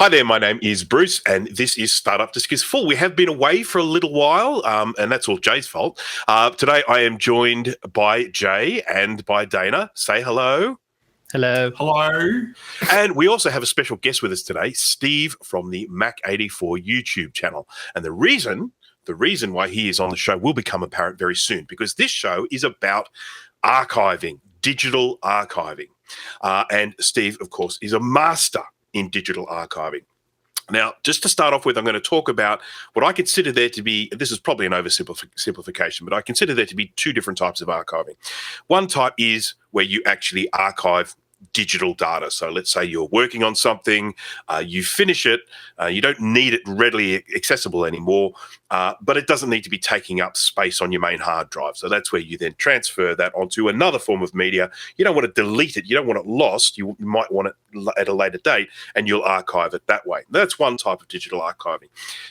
Hi there, my name is Bruce, and this is Startup Disk is Full. We have been away for a little while, and that's all Jay's fault. Today I am joined by Jay and by Dana. Say hello. Hello. Hello. And we also have a special guest with us today, Steve from the Mac84 YouTube channel. And the reason why he is on the show will become apparent very soon, because this show is about archiving, digital archiving. And Steve, of course, is a master in digital archiving. Now, just to start off with, I'm going to talk about what I consider there to be, this is probably an oversimplification, but I consider there to be two different types of archiving. One type is where you actually archive digital data. So let's say you're working on something, you finish it, you don't need it readily accessible anymore, but it doesn't need to be taking up space on your main hard drive. So that's where you then transfer that onto another form of media. You don't want to delete it. You don't want it lost. You might want it at a later date, and you'll archive it that way. That's one type of digital archiving.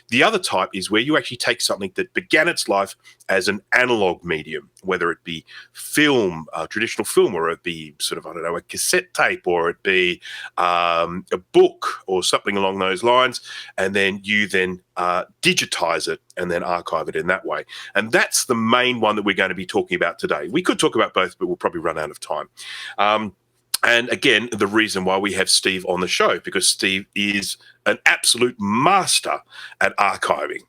The other type is where you actually take something that began its life as an analog medium, whether it be film, traditional film, or it be sort of, a cassette tape, or it be a book or something along those lines, and then you digitize it and then archive it in that way. And that's the main one that we're going to be talking about today. We could talk about both, but we'll probably run out of time. And again, the reason why we have Steve on the show, because Steve is an absolute master at archiving.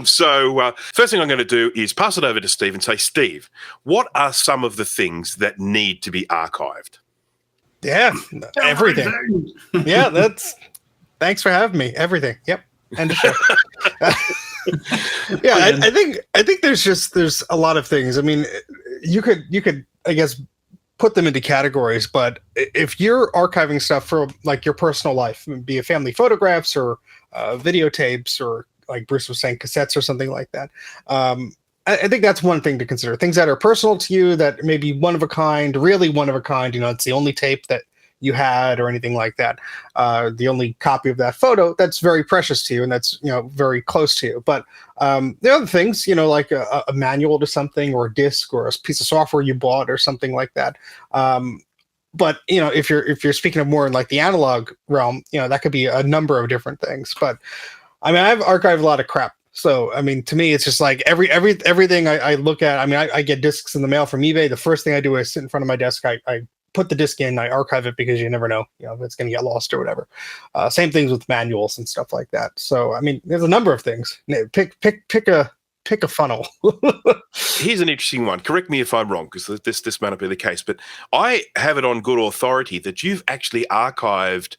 So first thing I'm going to do is pass it over to Steve and say, Steve, what are some of the things that need to be archived? Yeah, everything. Yeah, thanks for having me. Everything. Yep. End of show. Yeah, I think there's a lot of things. I mean, you could I guess put them into categories, but if you're archiving stuff for like your personal life, be it family photographs or videotapes, or like Bruce was saying, cassettes or something like that, I think that's one thing to consider. Things that are personal to you, that may be one of a kind, really one of a kind. It's the only tape that you had or anything like that. The only copy of that photo that's very precious to you, and that's very close to you. But there are other things, like a manual to something, or a disc, or a piece of software you bought, or something like that. But if you're speaking of more in like the analog realm, that could be a number of different things. But I mean, I've archived a lot of crap. So, I mean, to me, it's just like everything I look at. I mean, I get discs in the mail from eBay. The first thing I do is sit in front of my desk. I put the disc in, I archive it, because you never know, if it's going to get lost or whatever. Same things with manuals and stuff like that. So, I mean, there's a number of things. Pick a funnel. Here's an interesting one. Correct me if I'm wrong, because this may not be the case, but I have it on good authority that you've actually archived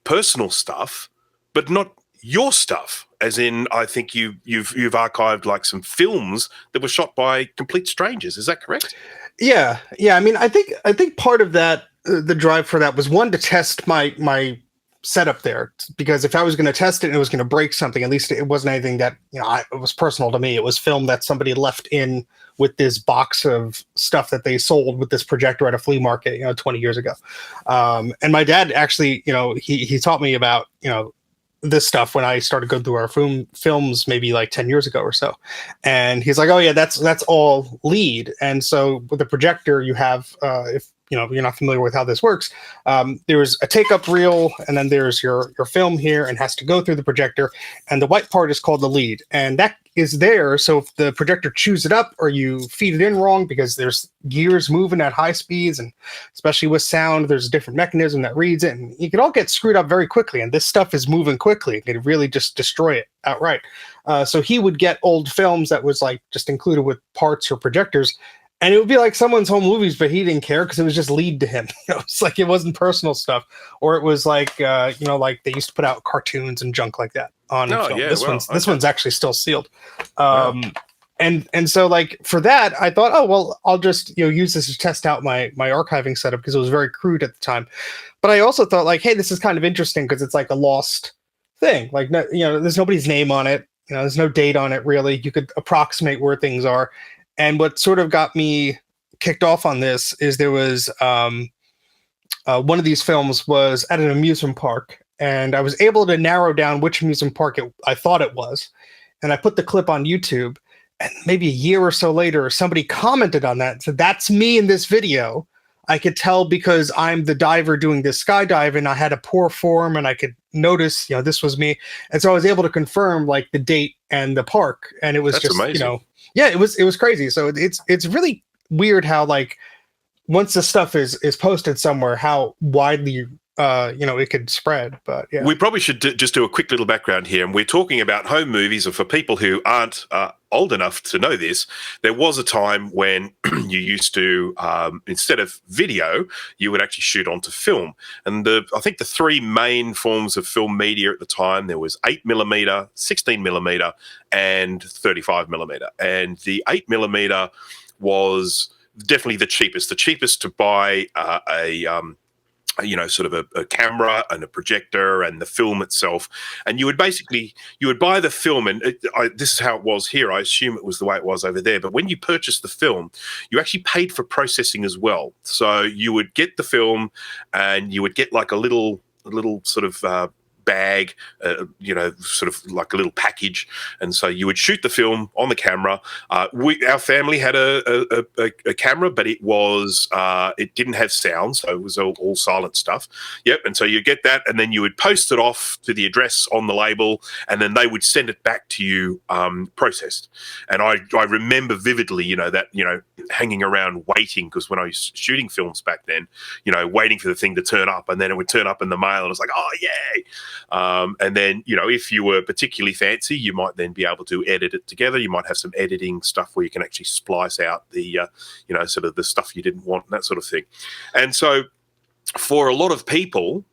personal stuff, but not your stuff. As in, I think you've archived like some films that were shot by complete strangers. Is that correct? Yeah. I mean, I think part of that, the drive for that was, one, to test my setup there, because if I was going to test it and it was going to break something, at least it wasn't anything that it was personal to me. It was film that somebody left in with this box of stuff that they sold with this projector at a flea market 20 years ago. And my dad actually he taught me about this stuff when I started going through our films maybe like 10 years ago or so. And he's like, oh yeah, that's all lead. And so with the projector, you have, if you're not familiar with how this works, there's a take-up reel, and then there's your film here, and has to go through the projector. And the white part is called the lead. And that is there, so if the projector chews it up, or you feed it in wrong, because there's gears moving at high speeds, and especially with sound, there's a different mechanism that reads it, and you can all get screwed up very quickly. And this stuff is moving quickly. It could really just destroy it outright. So he would get old films that was like just included with parts or projectors, and it would be like someone's home movies, but he didn't care, because it was just lead to him. It's like, it wasn't personal stuff, or it was like, like they used to put out cartoons and junk like that on film. Yeah, this one's actually still sealed. And so like for that, I thought, oh well, I'll just use this to test out my archiving setup, because it was very crude at the time. But I also thought like, hey, this is kind of interesting, because it's like a lost thing. Like there's nobody's name on it. There's no date on it really. You could approximate where things are. And what sort of got me kicked off on this is there was one of these films was at an amusement park, and I was able to narrow down which amusement park I thought it was. And I put the clip on YouTube, and maybe a year or so later, somebody commented on that and said, that's me in this video. I could tell because I'm the diver doing this skydive, and I had a poor form, and I could notice, this was me, and so I was able to confirm like the date and the park, and it was That's just, amazing. yeah, it was crazy. So it's really weird how like once the stuff is posted somewhere, how widely it could spread. But yeah. We probably should just do a quick little background here. And we're talking about home movies. And for people who aren't old enough to know this, there was a time when you used to, instead of video, you would actually shoot onto film. And I think the three main forms of film media at the time, there was 8mm, 16mm, and 35mm. And the 8mm was definitely the cheapest to buy sort of a camera and a projector and the film itself. And you would buy the film, and this is how it was here. I assume it was the way it was over there. But when you purchased the film, you actually paid for processing as well. So you would get the film, and you would get like a little sort of bag, sort of like a little package. And so you would shoot the film on the camera. Our family had a camera, but it didn't have sound, so it was all silent stuff. Yep. And so you get that, and then you would post it off to the address on the label, and then they would send it back to you processed. And I remember vividly, hanging around waiting, because when I was shooting films back then, waiting for the thing to turn up, and then it would turn up in the mail, and I was like, oh yay. And then, if you were particularly fancy, you might then be able to edit it together. You might have some editing stuff where you can actually splice out the, sort of the stuff you didn't want, and that sort of thing. And so for a lot of people,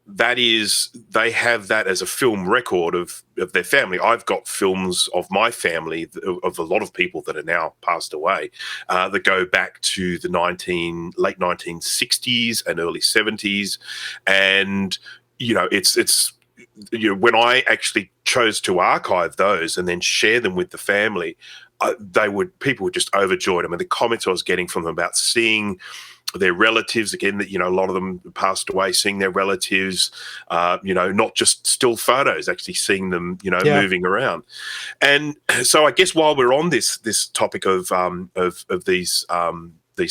they have that as a film record of their family. I've got films of my family, of a lot of people that are now passed away, that go back to the late 1960s and early 70s. And it's when I actually chose to archive those and then share them with the family, people were just overjoyed. I mean, the comments I was getting from them about seeing their relatives again, that a lot of them passed away, seeing their relatives, not just still photos, actually seeing them, Yeah. moving around. And so I guess while we're on this topic of these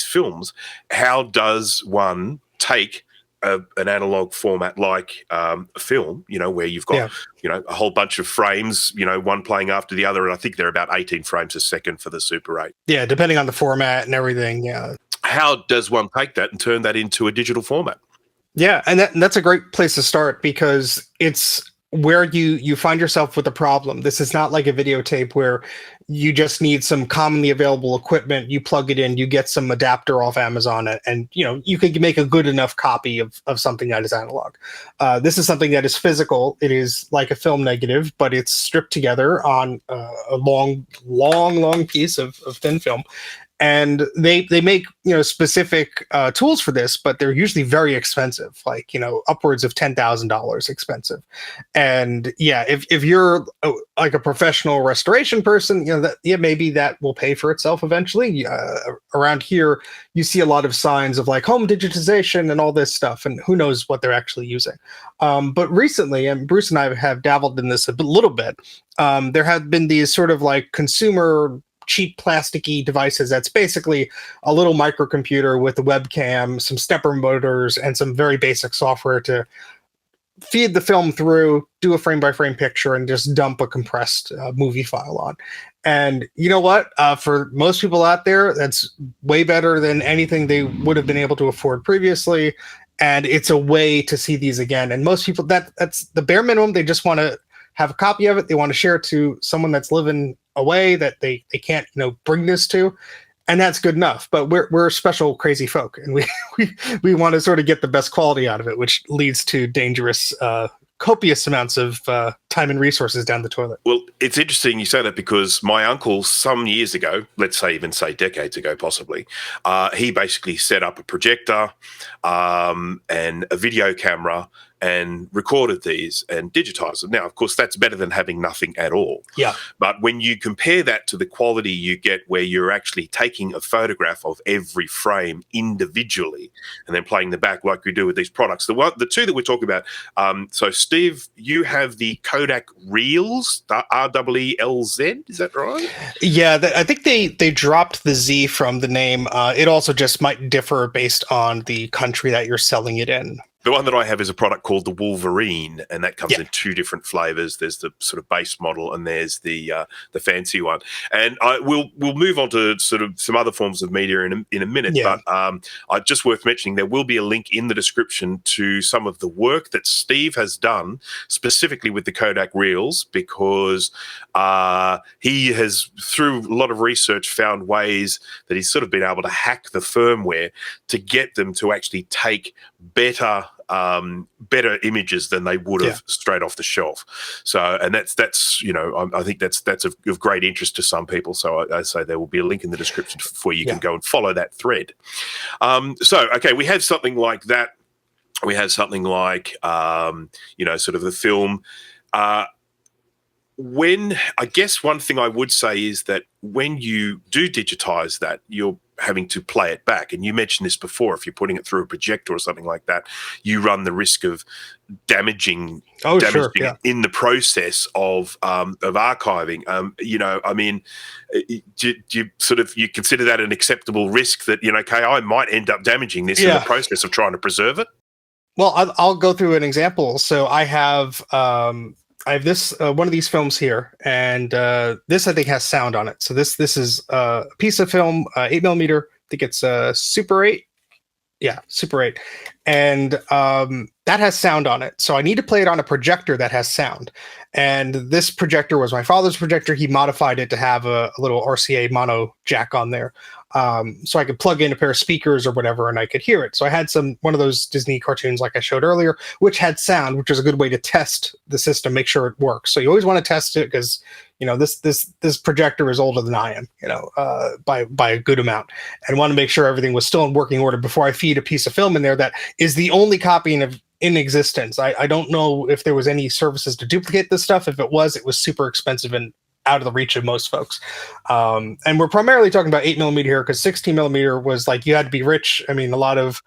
films, how does one take an analog format like a film, where you've got, a whole bunch of frames, one playing after the other. And I think they're about 18 frames a second for the Super 8. Yeah, depending on the format and everything. Yeah. How does one take that and turn that into a digital format? Yeah, and that's a great place to start, because it's where you find yourself with a problem. This is not like a videotape where you just need some commonly available equipment, you plug it in, you get some adapter off Amazon, and you can make a good enough copy of something that is analog. This is something that is physical. It is like a film negative, but it's stripped together on a long piece of thin film. And they make specific tools for this, but they're usually very expensive, like upwards of $10,000 expensive. And yeah, if you're like a professional restoration person, maybe that will pay for itself eventually. Around here, you see a lot of signs of like home digitization and all this stuff, and who knows what they're actually using. But recently, and Bruce and I have dabbled in this a little bit. There have been these sort of like consumer cheap plasticky devices that's basically a little microcomputer with a webcam, some stepper motors, and some very basic software to feed the film through, do a frame-by-frame picture, and just dump a compressed movie file on. And you know what? For most people out there, that's way better than anything they would have been able to afford previously. And it's a way to see these again. And most people, that's the bare minimum. They just want to have a copy of it. They want to share it to someone that's living away that they can't bring this to, and that's good enough. But we're special crazy folk, and we want to sort of get the best quality out of it, which leads to dangerous copious amounts of time and resources down the toilet. Well, it's interesting you say that, because my uncle some years ago, let's say decades ago possibly, he basically set up a projector and a video camera and recorded these and digitized them. Now, of course, that's better than having nothing at all. Yeah. But when you compare that to the quality you get where you're actually taking a photograph of every frame individually and then playing the back like we do with these products, the two that we're talking about. So, Steve, you have the Kodak Reels, the REELZ, is that right? Yeah, I think they dropped the Z from the name. It also just might differ based on the country that you're selling it in. The one that I have is a product called the Wolverine, and that comes in two different flavors. There's the sort of base model, and there's the fancy one. And we'll move on to sort of some other forms of media in a minute. Yeah. But just worth mentioning, there will be a link in the description to some of the work that Steve has done specifically with the Kodak Reels, because he has, through a lot of research, found ways that he's sort of been able to hack the firmware to get them to actually take better images than they would have straight off the shelf. So, and that's I think that's of great interest to some people. So I say there will be a link in the description where you can go and follow that thread. So, okay, we have something like that. We have something like sort of the film. When I guess one thing I would say is that when you do digitize that, you're having to play it back. And you mentioned this before, if you're putting it through a projector or something like that, you run the risk of damaging in the process of archiving. Do you consider that an acceptable risk that, okay, I might end up damaging this in the process of trying to preserve it? Well, I'll go through an example. So I have this one of these films here, and this I think has sound on it. So this is a piece of film, 8mm. I think it's Super 8. Yeah, Super 8, and that has sound on it. So I need to play it on a projector that has sound. And this projector was my father's projector. He modified it to have a little RCA mono jack on there, so I could plug in a pair of speakers or whatever, and I could hear it. So I had one of those Disney cartoons, like I showed earlier, which had sound, which is a good way to test the system, make sure it works. So you always want to test it because this projector is older than I am, by a good amount, and want to make sure everything was still in working order before I feed a piece of film in there that is the only copy in existence. I don't know if there was any services to duplicate this stuff. If it was super expensive and out of the reach of most folks. And we're primarily talking about 8mm here, because 16mm was like, you had to be rich. I mean, a lot of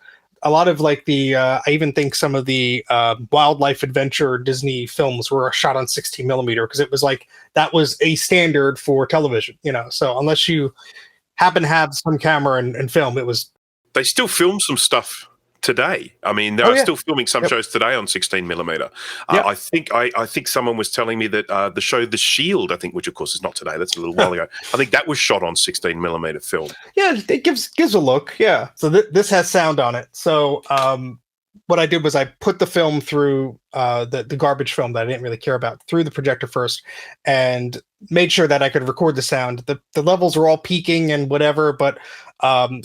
like the I even think some of the wildlife adventure Disney films were shot on 16mm, because it was like that was a standard for television, so unless you happen to have some camera and film, it was. They still film some stuff today. I mean, they're still filming some shows today on 16mm. I think someone was telling me that the show The Shield, I think, which of course is not today, that's a little while ago, I think that was shot on 16mm film. Yeah, it gives a look. Yeah. So this has sound on it. So what I did was I put the film through the garbage film that I didn't really care about through the projector first, and made sure that I could record the sound. The levels were all peaking and whatever, but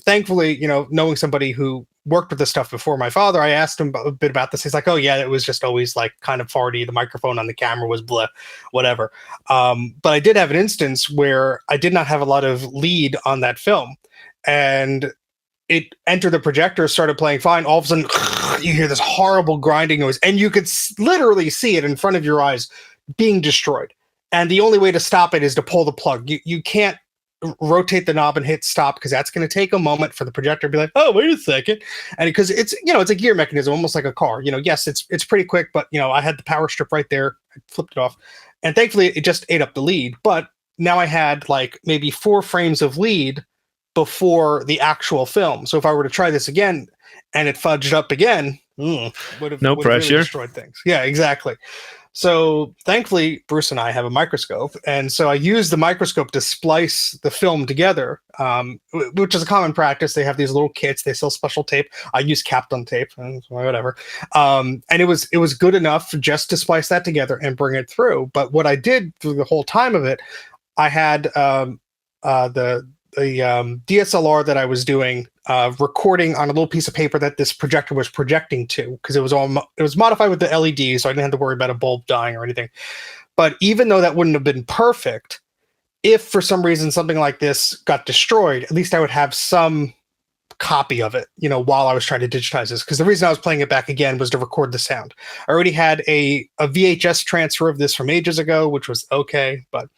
thankfully, knowing somebody who worked with this stuff before my father, I asked him a bit about this. He's like, oh yeah, it was just always like kind of farty. The microphone on the camera was blah, whatever. But I did have an instance where I did not have a lot of lead on that film, and it entered the projector, started playing fine. All of a sudden, you hear this horrible grinding noise, and you could literally see it in front of your eyes being destroyed. And the only way to stop it is to pull the plug. You can't rotate the knob and hit stop, because that's going to take a moment for the projector to be like, oh, wait a second. And because it's a gear mechanism, almost like a car. Yes, it's pretty quick, but I had the power strip right there. I flipped it off, and thankfully it just ate up the lead. But now I had like maybe 4 frames of lead before the actual film. So if I were to try this again and it fudged up again, would have really destroyed things. Yeah, exactly. So thankfully, Bruce and I have a microscope, and so I used the microscope to splice the film together, which is a common practice. They have these little kits. They sell special tape. I use Kapton tape, whatever. And it was good enough just to splice that together and bring it through. But what I did through the whole time of it, I had the DSLR that I was doing recording on a little piece of paper that this projector was projecting to, because it was modified with the LED, so I didn't have to worry about a bulb dying or anything. But even though that wouldn't have been perfect, if for some reason something like this got destroyed, at least I would have some copy of it, while I was trying to digitize this, because the reason I was playing it back again was to record the sound. I already had a VHS transfer of this from ages ago, which was okay, but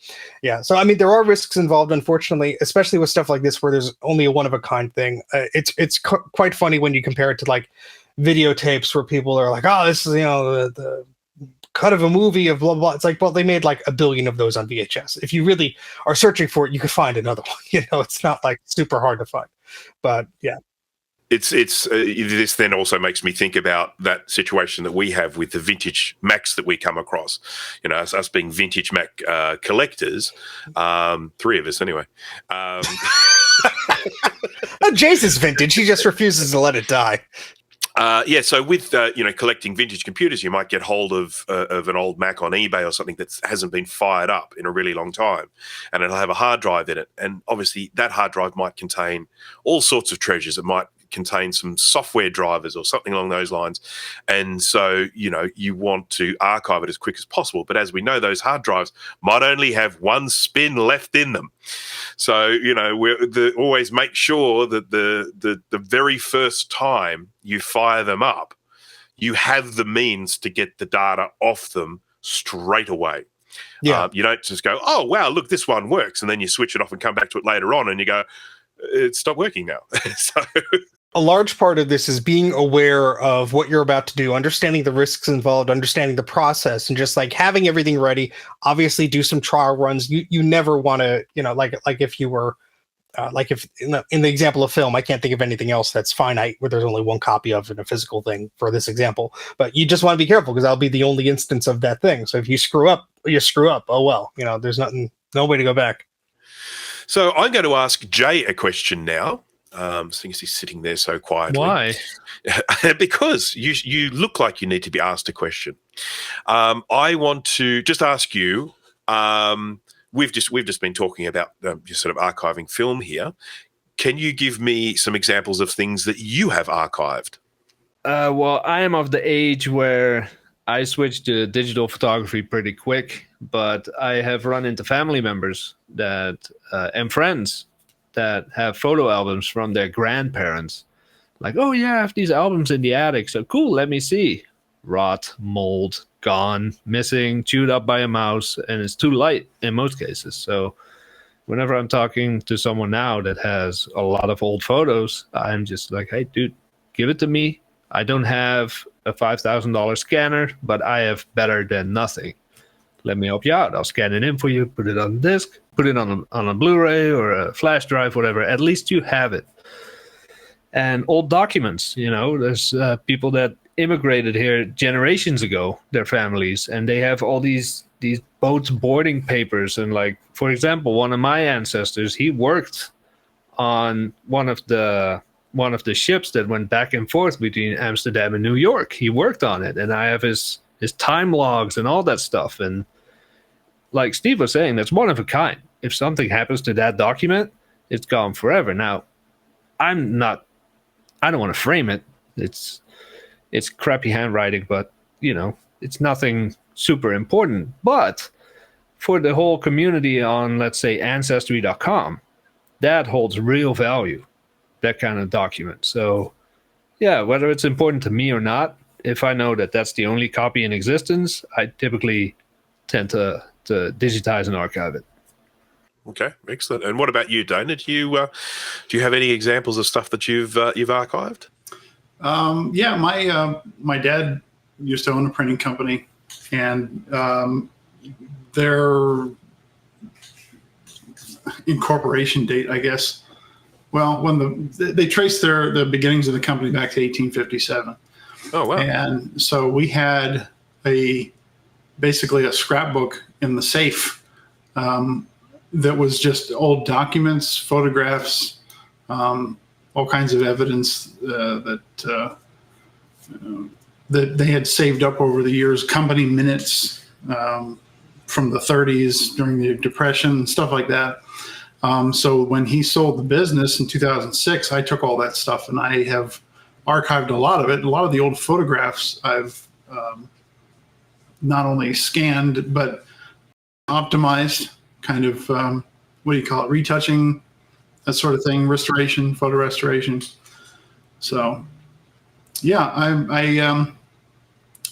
yeah. So I mean, there are risks involved, unfortunately, especially with stuff like this where there's only a one-of-a-kind thing. It's quite funny when you compare it to like videotapes where people are like, oh, this is the cut of a movie of blah blah. It's like, well, they made like 1 billion of those on VHS. If you really are searching for it, you could find another one. It's not like super hard to find. But yeah, it's this then also makes me think about that situation that we have with the vintage Macs that we come across. Us being vintage Mac collectors, 3 of us anyway. Jace is vintage. He just refuses to let it die. So with collecting vintage computers, you might get hold of an old Mac on eBay or something that hasn't been fired up in a really long time, and it'll have a hard drive in it. And obviously, that hard drive might contain all sorts of treasures. It might contain some software drivers or something along those lines. And so, you want to archive it as quick as possible. But as we know, those hard drives might only have one spin left in them. So, always make sure that the very first time you fire them up, you have the means to get the data off them straight away. Yeah. You don't just go, oh, wow, look, this one works. And then you switch it off and come back to it later on and you go, it stopped working now. So a large part of this is being aware of what you're about to do, understanding the risks involved, understanding the process, and just like having everything ready. Obviously, do some trial runs. You never want to, like if you were, like if in the example of film, I can't think of anything else that's finite where there's only one copy of in a physical thing for this example. But you just want to be careful because that'll be the only instance of that thing. So if you screw up, you screw up. Oh well, there's no way to go back. So I'm going to ask Jay a question now. Seeing as he's sitting there so quietly. Why? Because you look like you need to be asked a question. I want to just ask you. We've just been talking about just sort of archiving film here. Can you give me some examples of things that you have archived? Well, I am of the age where I switched to digital photography pretty quick, but I have run into family members that and friends that have photo albums from their grandparents. Like, oh yeah, I have these albums in the attic. So cool, let me see. Rot, mold, gone, missing, chewed up by a mouse, and it's too light in most cases. So whenever I'm talking to someone now that has a lot of old photos, I'm just like, hey, dude, give it to me. I don't have a $5,000 scanner, but I have better than nothing. Let me help you out. I'll scan it in for you, put it on a disk, put it on a Blu-ray or a flash drive, whatever. At least you have it. And old documents, there's people that immigrated here generations ago, their families, and they have all these boats boarding papers. And like, for example, one of my ancestors, he worked on one of the ships that went back and forth between Amsterdam and New York. He worked on it, and I have his time logs and all that stuff. And like Steve was saying, that's one of a kind. If something happens to that document, it's gone forever. Now, I don't want to frame it. It's crappy handwriting, but it's nothing super important. But for the whole community on, let's say, Ancestry.com, that holds real value, that kind of document. So yeah, whether it's important to me or not, if I know that that's the only copy in existence, I typically tend to digitize and archive it. Okay, excellent. And what about you, Dana? Do you have any examples of stuff that you've archived? Yeah, my dad used to own a printing company, and their incorporation date, I guess. Well, when they traced the beginnings of the company back to 1857. Oh wow! And so we had basically a scrapbook in the safe that was just old documents, photographs, all kinds of evidence that they had saved up over the years, company minutes from the 30s during the Depression, stuff like that. So when he sold the business in 2006, I took all that stuff and I have archived a lot of it. A lot of the old photographs I've not only scanned, but optimized, kind of, what do you call it, retouching, that sort of thing, restoration, photo restoration. So, yeah, I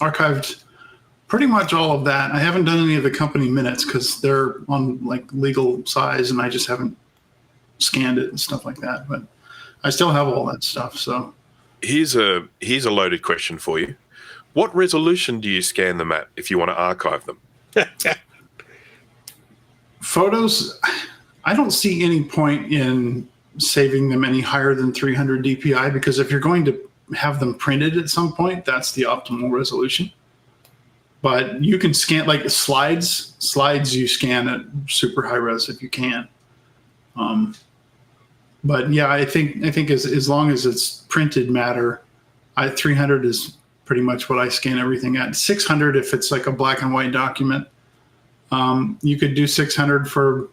archived pretty much all of that. I haven't done any of the company minutes because they're on like legal size, and I just haven't scanned it and stuff like that. But I still have all that stuff. So here's a loaded question for you. What resolution do you scan them at if you want to archive them? photos, I don't see any point in saving them any higher than 300 DPI, because if you're going to have them printed at some point, that's the optimal resolution. But you can scan like slides you scan at super high res if you can. But yeah, I think as long as it's printed matter, 300 is pretty much what I scan everything at. 600 if it's like a black and white document. You could do 600 for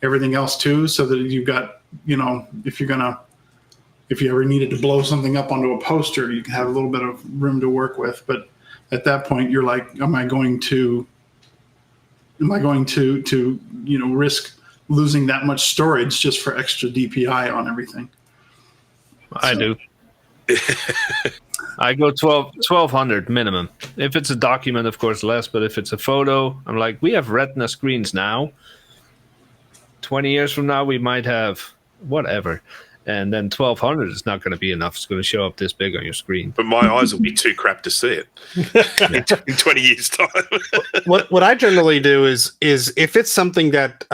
everything else too, so that you've got, if you ever needed to blow something up onto a poster, you can have a little bit of room to work with. But at that point, you're like, am I going to risk losing that much storage just for extra DPI on everything? I do. I go 1200 minimum. If it's a document, of course, less. But if it's a photo, I'm like, we have Retina screens now. 20 years from now, we might have whatever. And then 1200 is not going to be enough. It's going to show up this big on your screen. But my eyes will be too crap to see it in 20 years' time. What I generally do is if it's something that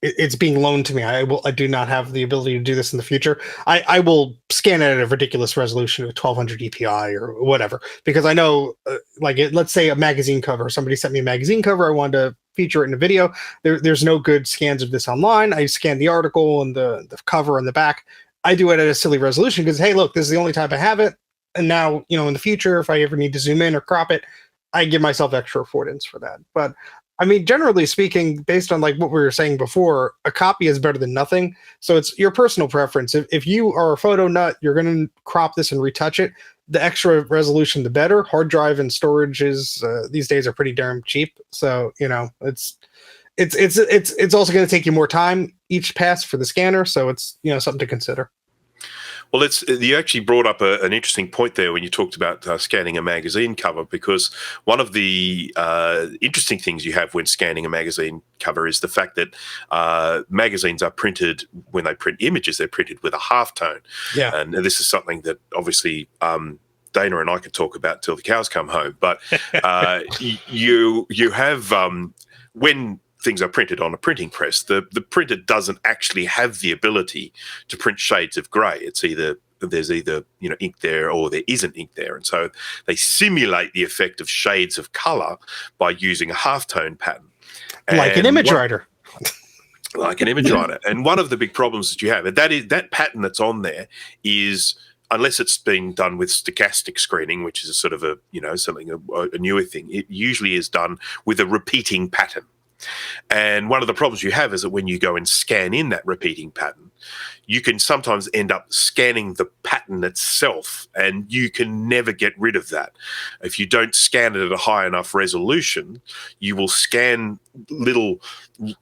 it's being loaned to me, I do not have the ability to do this in the future. I will scan it at a ridiculous resolution of 1200 DPI or whatever, because I know, let's say a magazine cover. Somebody sent me a magazine cover. I wanted to feature it in a video. There's no good scans of this online. I scan the article and the cover and the back. I do it at a silly resolution because, hey, look, this is the only time I have it. And now, in the future, if I ever need to zoom in or crop it, I give myself extra affordance for that. But I mean, generally speaking, based on like what we were saying before, a copy is better than nothing. So it's your personal preference. If you are a photo nut, you're going to crop this and retouch it. The extra resolution, the better. Hard drive and storage is these days are pretty darn cheap. So it's also going to take you more time each pass for the scanner. So it's something to consider. Well, you actually brought up an interesting point there when you talked about scanning a magazine cover, because one of the interesting things you have when scanning a magazine cover is the fact that magazines are printed, when they print images, they're printed with a halftone. Yeah. And this is something that obviously Dana and I could talk about till the cows come home. But you have, when things are printed on a printing press, the printer doesn't actually have the ability to print shades of grey. There's either ink there or there isn't ink there, and so they simulate the effect of shades of colour by using a halftone pattern, like an image writer. Like an image writer. And one of the big problems that you have, that pattern that's on there is, unless it's being done with stochastic screening, which is a sort of a newer thing, it usually is done with a repeating pattern. And one of the problems you have is that when you go and scan in that repeating pattern, you can sometimes end up scanning the pattern itself, and you can never get rid of that. If you don't scan it at a high enough resolution, you will scan little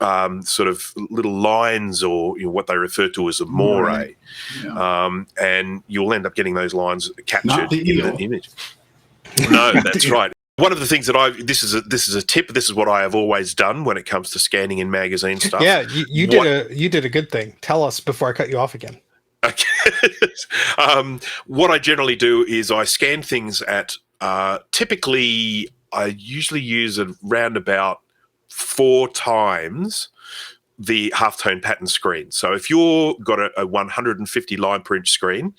little lines, or what they refer to as a moire, and you'll end up getting those lines captured in the image. No, that's right. One of the things that this is a tip. This is what I have always done when it comes to scanning in magazine stuff. Yeah, you did a good thing. Tell us before I cut you off again. Okay. What I generally do is I scan things at typically I usually use around about 4 times the halftone pattern screen. So if you've got a 150 line per inch screen,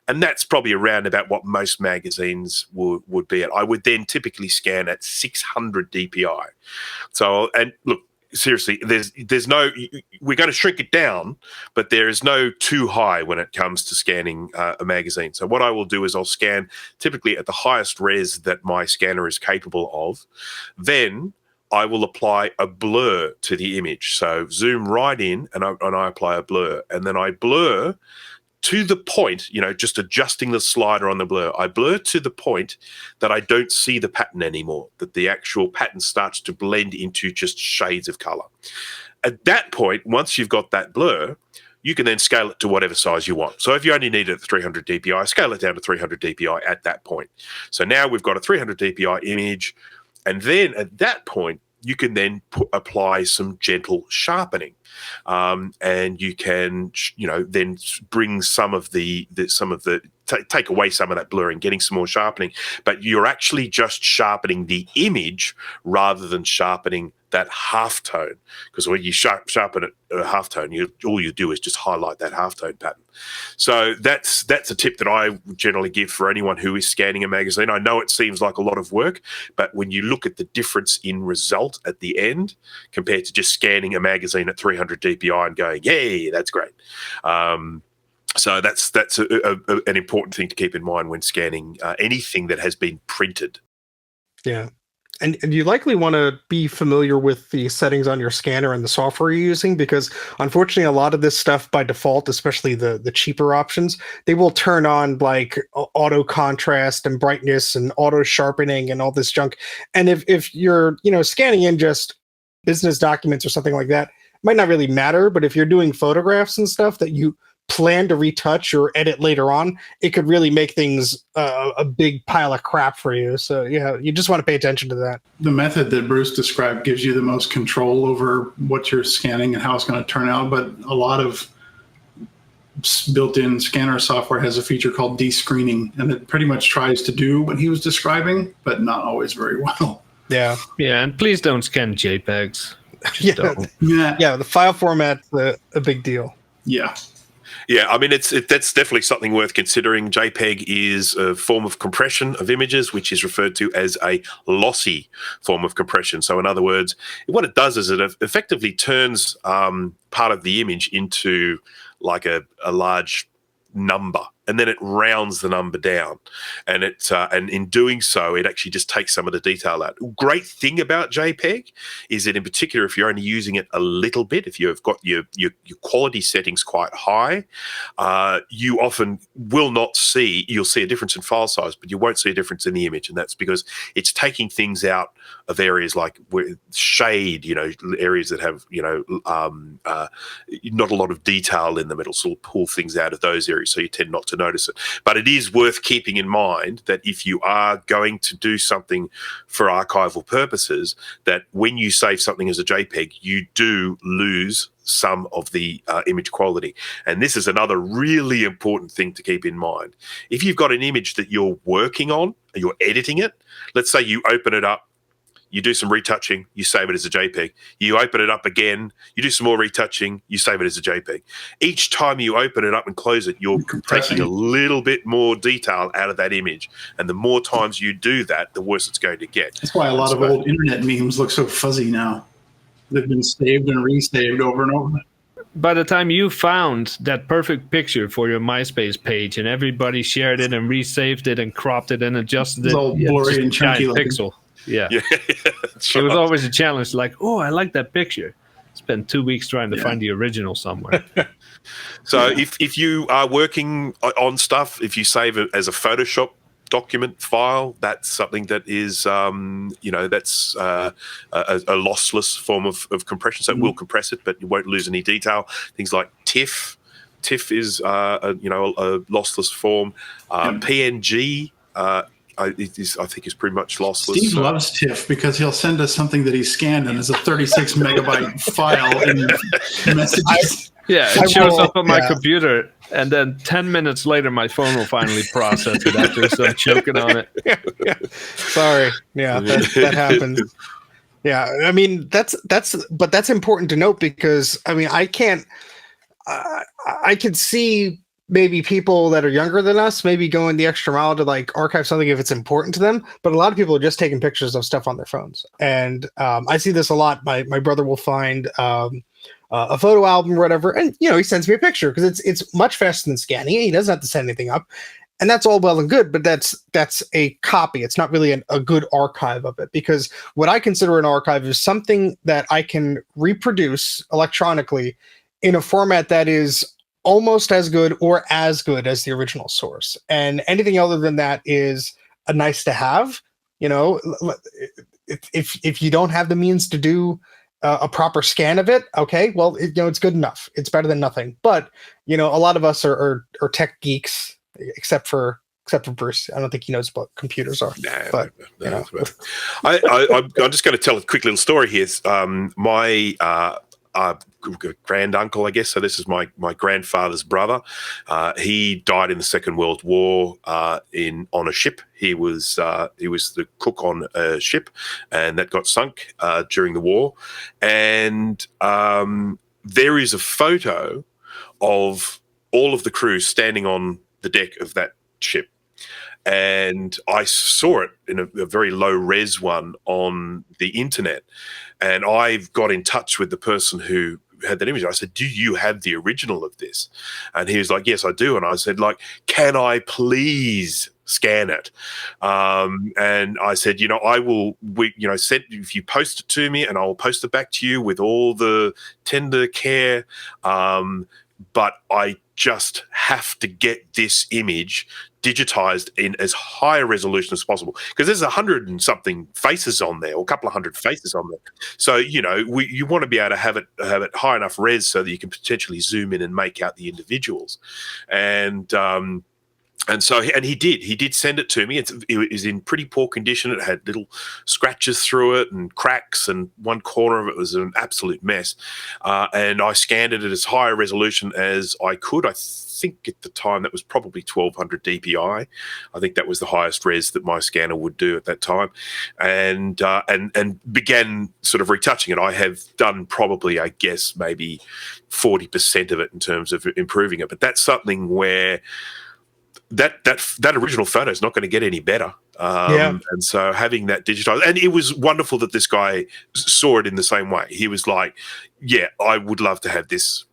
and that's probably around about what most magazines would be at, I would then typically scan at 600 DPI. So, and look, seriously, there's no, we're going to shrink it down, but there is no too high when it comes to scanning a magazine. So what I will do is I'll scan typically at the highest res that my scanner is capable of. Then I will apply a blur to the image. So zoom right in and I apply a blur, and then I blur to the point, just adjusting the slider on the blur. I blur to the point that I don't see the pattern anymore, that the actual pattern starts to blend into just shades of color. At that point, once you've got that blur, you can then scale it to whatever size you want. So if you only need it at 300 dpi, scale it down to 300 dpi at that point. So now we've got a 300 dpi image, and then at that point, you can then apply some gentle sharpening, and you can, then bring some of the take away some of that blurring, getting some more sharpening. But you're actually just sharpening the image rather than sharpening that halftone, because when you sharpen it a halftone, all you do is just highlight that halftone pattern. So that's a tip that I generally give for anyone who is scanning a magazine. I know it seems like a lot of work, but when you look at the difference in result at the end compared to just scanning a magazine at 300 dpi and going, yay, that's great. So that's an important thing to keep in mind when scanning anything that has been printed. Yeah. And you likely want to be familiar with the settings on your scanner and the software you're using, because unfortunately, a lot of this stuff by default, especially the cheaper options, they will turn on like auto contrast and brightness and auto sharpening and all this junk. And if you're, scanning in just business documents or something like that, it might not really matter. But if you're doing photographs and stuff that you plan to retouch or edit later on, it could really make things a big pile of crap for you. So yeah, you just want to pay attention to that. The method that Bruce described gives you the most control over what you're scanning and how it's going to turn out. But a lot of built-in scanner software has a feature called descreening, and it pretty much tries to do what he was describing, but not always very well. Yeah. Yeah, and please don't scan JPEGs. Yeah, the file format's a big deal. Yeah. Yeah, I mean, that's definitely something worth considering. JPEG is a form of compression of images, which is referred to as a lossy form of compression. So in other words, what it does is it effectively turns part of the image into like a large number, and then it rounds the number down, and and in doing so, it actually just takes some of the detail out. Great thing about JPEG is that, in particular, if you're only using it a little bit, if you've got your quality settings quite high, you often will not see. You'll see a difference in file size, but you won't see a difference in the image, and that's because it's taking things out of areas like shade, areas that have not a lot of detail in them. It'll sort of pull things out of those areas, so you tend not to notice it. But it is worth keeping in mind that if you are going to do something for archival purposes, that when you save something as a JPEG, you do lose some of the image quality. And this is another really important thing to keep in mind. If you've got an image that you're working on, you're editing it, let's say you open it up, you do some retouching, you save it as a JPEG. You open it up again, you do some more retouching, you save it as a JPEG. Each time you open it up and close it, you're taking a little bit more detail out of that image. And the more times you do that, the worse it's going to get. That's why a lot of old internet memes look so fuzzy now. They've been saved and resaved over and over. By the time you found that perfect picture for your MySpace page and everybody shared it and resaved it and cropped it and adjusted it, all blurry and chunky pixel. Yeah. It was always a challenge, like, oh, I like that picture. Spend 2 weeks trying to find the original somewhere. So if you are working on stuff, if you save it as a Photoshop document file, that's something that is, that's a lossless form of compression. So it will compress it, but you won't lose any detail. Things like TIFF. TIFF is, a lossless form. PNG, I think is pretty much lossless. Steve loves TIFF because he'll send us something that he scanned and it's a 36 megabyte file in messages. It shows up on my computer, and then 10 minutes later, my phone will finally process it after some choking on it. Sorry. Yeah, that happens. Yeah, I mean, that's important to note, because I mean, I could see maybe people that are younger than us maybe going the extra mile to like archive something if it's important to them, but a lot of people are just taking pictures of stuff on their phones. And I see this a lot. My brother will find a photo album or whatever, and he sends me a picture because it's much faster than scanning it. He doesn't have to set anything up, and that's all well and good, but that's a copy. It's not really a good archive of it, because what I consider an archive is something that I can reproduce electronically in a format that is almost as good or as good as the original source. And anything other than that is a nice to have. If you don't have the means to do a proper scan of it, okay, well, it's good enough. It's better than nothing. But a lot of us are tech geeks, except for Bruce. I don't think he knows what computers are. No, but I'm just going to tell a quick little story here. My grand uncle, I guess. So this is my grandfather's brother. He died in the Second World War on a ship. He was the cook on a ship, and that got sunk during the war. And there is a photo of all of the crew standing on the deck of that ship. And I saw it in a very low res one on the internet, and I got in touch with the person who had that image. I said, "Do you have the original of this?" And he was like, "Yes, I do." And I said, "Can I please scan it?" And I said, "I will. Send if you post it to me, and I will post it back to you with all the tender care. But I just have to get this image digitized in as high a resolution as possible, because there's 100 and something faces on there, or a couple of hundred faces on there. So you want to be able to have it high enough res so that you can potentially zoom in and make out the individuals." And so he did send it to me. It was in pretty poor condition. It had little scratches through it and cracks, and one corner of it was an absolute mess. And I scanned it at as high a resolution as I could. I think at the time that was probably 1200 DPI. I think that was the highest res that my scanner would do at that time, and began sort of retouching it. I have done probably, I guess, maybe 40% of it in terms of improving it. But that's something where that original photo is not going to get any better. And so having that digitized, and it was wonderful that this guy saw it in the same way. He was like, "Yeah, I would love to have this,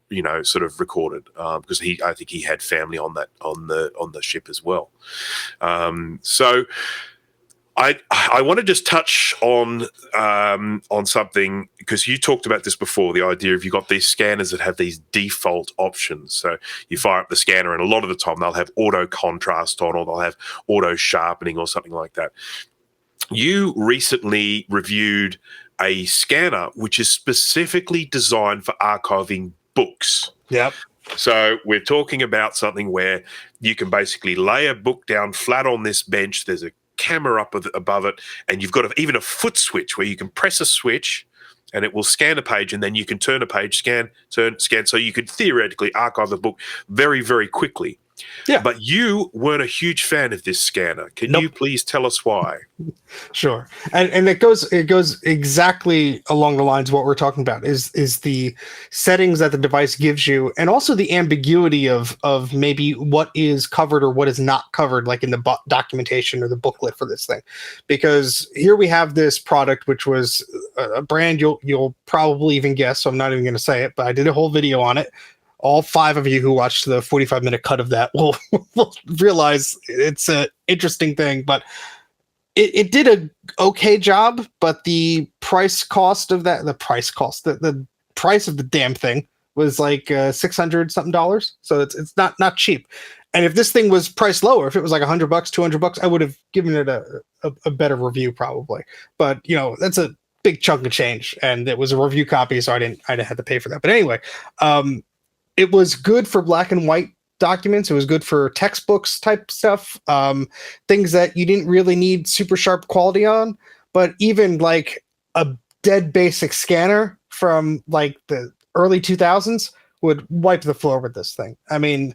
sort of recorded," because I think he had family on the ship as well. So I want to just touch on something, because you talked about this before, the idea of you've got these scanners that have these default options. So you fire up the scanner, and a lot of the time they'll have auto contrast on, or they'll have auto sharpening or something like that. You recently reviewed a scanner which is specifically designed for archiving books. Yep. So we're talking about something where you can basically lay a book down flat on this bench. There's a camera up above it, and you've got even a foot switch where you can press a switch and it will scan a page, and then you can turn a page, scan. So you could theoretically archive a book very, very quickly. Yeah. But you weren't a huge fan of this scanner. Can you please tell us why? Sure. And it goes exactly along the lines of what we're talking about is the settings that the device gives you, and also the ambiguity of maybe what is covered or what is not covered, like in the documentation or the booklet for this thing. Because here we have this product, which was a brand you'll probably even guess, so I'm not even going to say it, but I did a whole video on it. All 5 of you who watched the 45-minute cut of that will realize it's an interesting thing, but it did a okay job. But the price of the price of the damn thing was like $600 something. So it's not cheap. And if this thing was priced lower, if it was like $100, $200, I would have given it a better review probably. But that's a big chunk of change, and it was a review copy, so I didn't have to pay for that. But anyway, it was good for black and white documents. It was good for textbooks type stuff, things that you didn't really need super sharp quality on. But even like a dead basic scanner from like the early 2000s would wipe the floor with this thing. I mean,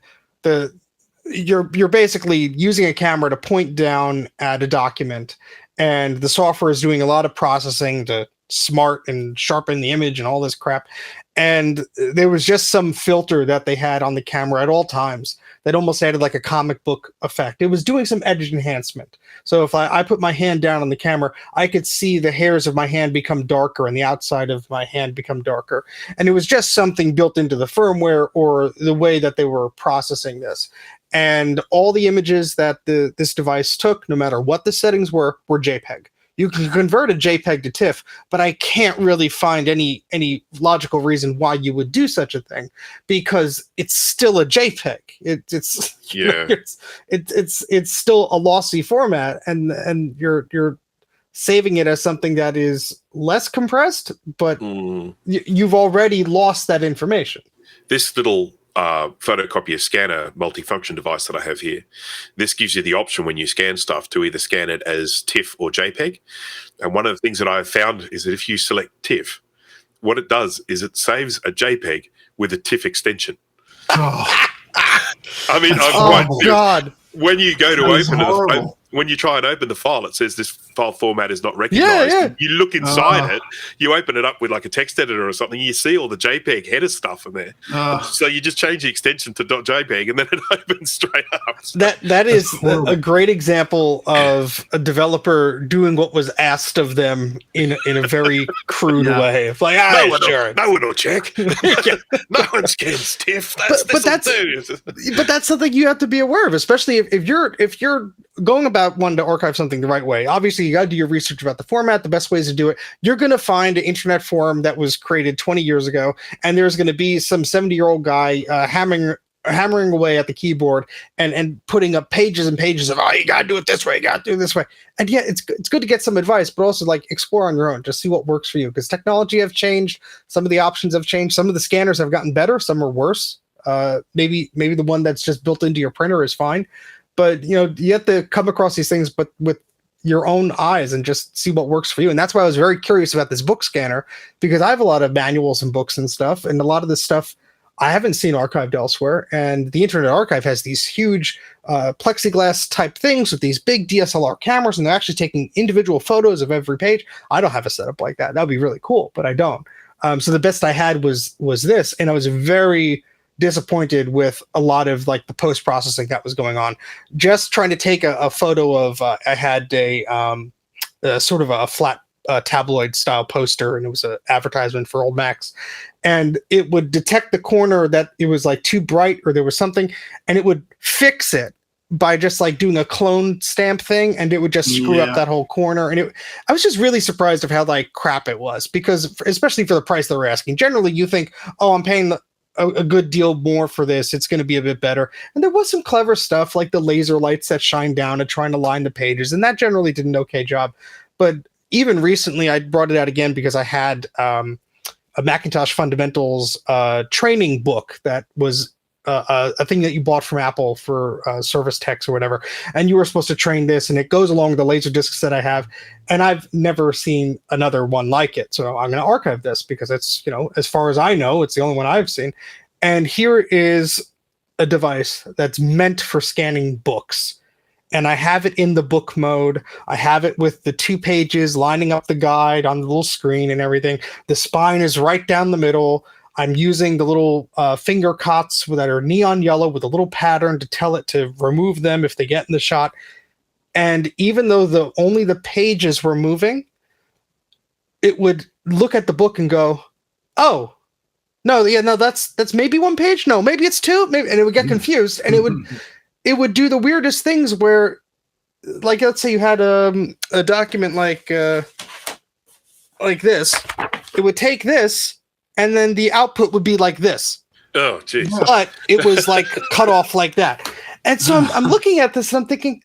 you're basically using a camera to point down at a document, and the software is doing a lot of processing to smart and sharpen the image and all this crap. And there was just some filter that they had on the camera at all times that almost added like a comic book effect. It was doing some edge enhancement. So if I put my hand down on the camera, I could see the hairs of my hand become darker and the outside of my hand become darker. And it was just something built into the firmware or the way that they were processing this. And all the images that this device took, no matter what the settings were JPEG. You can convert a JPEG to TIFF, but I can't really find any logical reason why you would do such a thing, because it's still a JPEG. It's still a lossy format, and you're saving it as something that is less compressed, but Mm. you've already lost that information. This little photocopier scanner multifunction device that I have here, this gives you the option when you scan stuff to either scan it as TIFF or JPEG. And one of the things that I've found is that if you select TIFF, what it does is it saves a JPEG with a TIFF extension. Oh, I mean, That's I'm Oh quite horrible. serious. God! When you go to That is open it, horrible. when you try and open the file, it says this file format is not recognized. Yeah. You look inside Ah. it, you open it up with like a text editor or something, you see all the JPEG header stuff in there. So you just change the extension to .jpeg and then it opens straight up. That is horrible. a great example of a developer doing what was asked of them in a very crude Yeah. way. Of like, No one will check. No one scans TIFF. But that's something you have to be aware of, especially if you're going about wanting to archive something the right way. Obviously, you got to do your research about the format, the best ways to do it. You're going to find an internet forum that was created 20 years ago, and there's going to be some 70-year-old guy hammering away at the keyboard and putting up pages and pages of, you got to do it this way, you got to do it this way. And yeah, it's good to get some advice, but also like explore on your own, just see what works for you, because technology have changed. Some of the options have changed. Some of the scanners have gotten better. Some are worse. Maybe the one that's just built into your printer is fine. But you have to come across these things, but with your own eyes and just see what works for you. And that's why I was very curious about this book scanner, because I have a lot of manuals and books and stuff, and a lot of this stuff I haven't seen archived elsewhere. And the Internet Archive has these huge plexiglass type things with these big DSLR cameras, and they're actually taking individual photos of every page. I don't have a setup like that. That would be really cool, but I don't. So the best I had was this, and I was very disappointed with a lot of like the post-processing that was going on. Just trying to take a photo of I had a sort of a flat tabloid style poster, and it was an advertisement for old Macs, and it would detect the corner that it was like too bright or there was something, and it would fix it by just like doing a clone stamp thing, and it would just screw up that whole corner. And I was just really surprised of how like crap it was, because especially for the price they were asking. Generally you think, oh, I'm paying a good deal more for this, it's going to be a bit better. And there was some clever stuff like the laser lights that shine down and trying to line the pages, and that generally did an okay job. But even recently I brought it out again because I had a Macintosh Fundamentals training book that was a thing that you bought from Apple for service techs or whatever, and you were supposed to train this, and it goes along with the laser discs that I have, and I've never seen another one like it. So I'm going to archive this because it's, as far as I know, it's the only one I've seen. And here is a device that's meant for scanning books, and I have it in the book mode. I have it with the 2 pages lining up the guide on the little screen and everything. The spine is right down the middle. I'm using the little finger cots that are neon yellow with a little pattern to tell it to remove them if they get in the shot. And even though only the pages were moving, it would look at the book and go, "Oh, no, that's maybe 1 page. No, maybe it's 2." Maybe, and it would get confused, and it would do the weirdest things where, like, let's say you had a document like this. It would take this, and then the output would be like this. Oh, jeez. But it was like cut off like that. And so I'm looking at this and I'm thinking,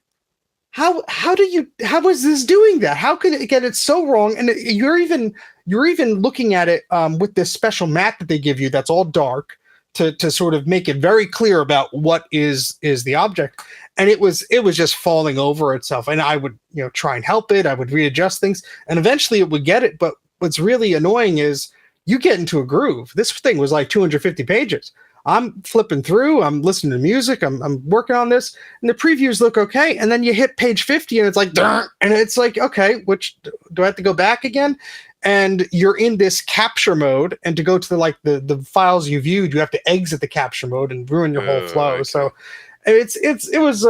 how is this doing that? How could it get it so wrong? And you're even looking at it with this special mat that they give you that's all dark to sort of make it very clear about what is the object. And it was just falling over itself. And I would try and help it. I would readjust things, and eventually it would get it. But what's really annoying is you get into a groove. This thing was like 250 pages. I'm flipping through, I'm listening to music, I'm working on this, and the previews look okay. And then you hit page 50 and it's like, and it's like, okay, which do I have to go back again? And you're in this capture mode, and to go to the files you viewed, you have to exit the capture mode and ruin your whole flow. Okay. So it was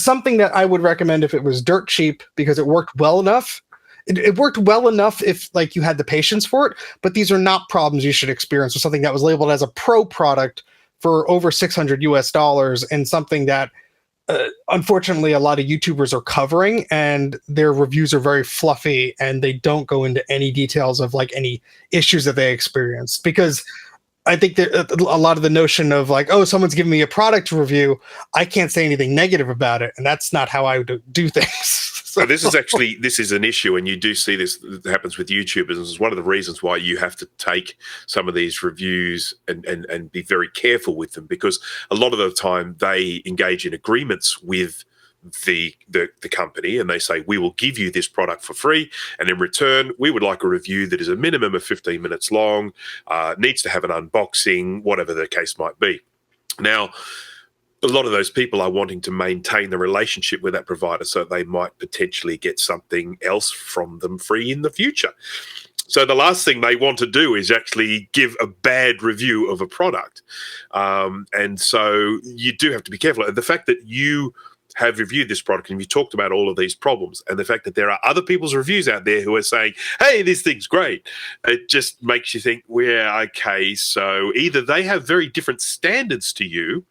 something that I would recommend if it was dirt cheap, because it worked well enough. It worked well enough if like you had the patience for it, but these are not problems you should experience with something that was labeled as a pro product for over $600 and something that unfortunately a lot of YouTubers are covering, and their reviews are very fluffy and they don't go into any details of like any issues that they experienced. Because I think that a lot of the notion of like, oh, someone's giving me a product review, I can't say anything negative about it, and that's not how I would do things. So this is an issue, and you do see this happens with YouTubers. And it's one of the reasons why you have to take some of these reviews and be very careful with them, because a lot of the time they engage in agreements with the company, and they say, we will give you this product for free, and in return we would like a review that is a minimum of 15 minutes long, needs to have an unboxing, whatever the case might be. Now, a lot of those people are wanting to maintain the relationship with that provider, so they might potentially get something else from them free in the future. So the last thing they want to do is actually give a bad review of a product. And so you do have to be careful. The fact that you have reviewed this product and you talked about all of these problems, and the fact that there are other people's reviews out there who are saying, hey, this thing's great, it just makes you think, well, okay, so either they have very different standards to you,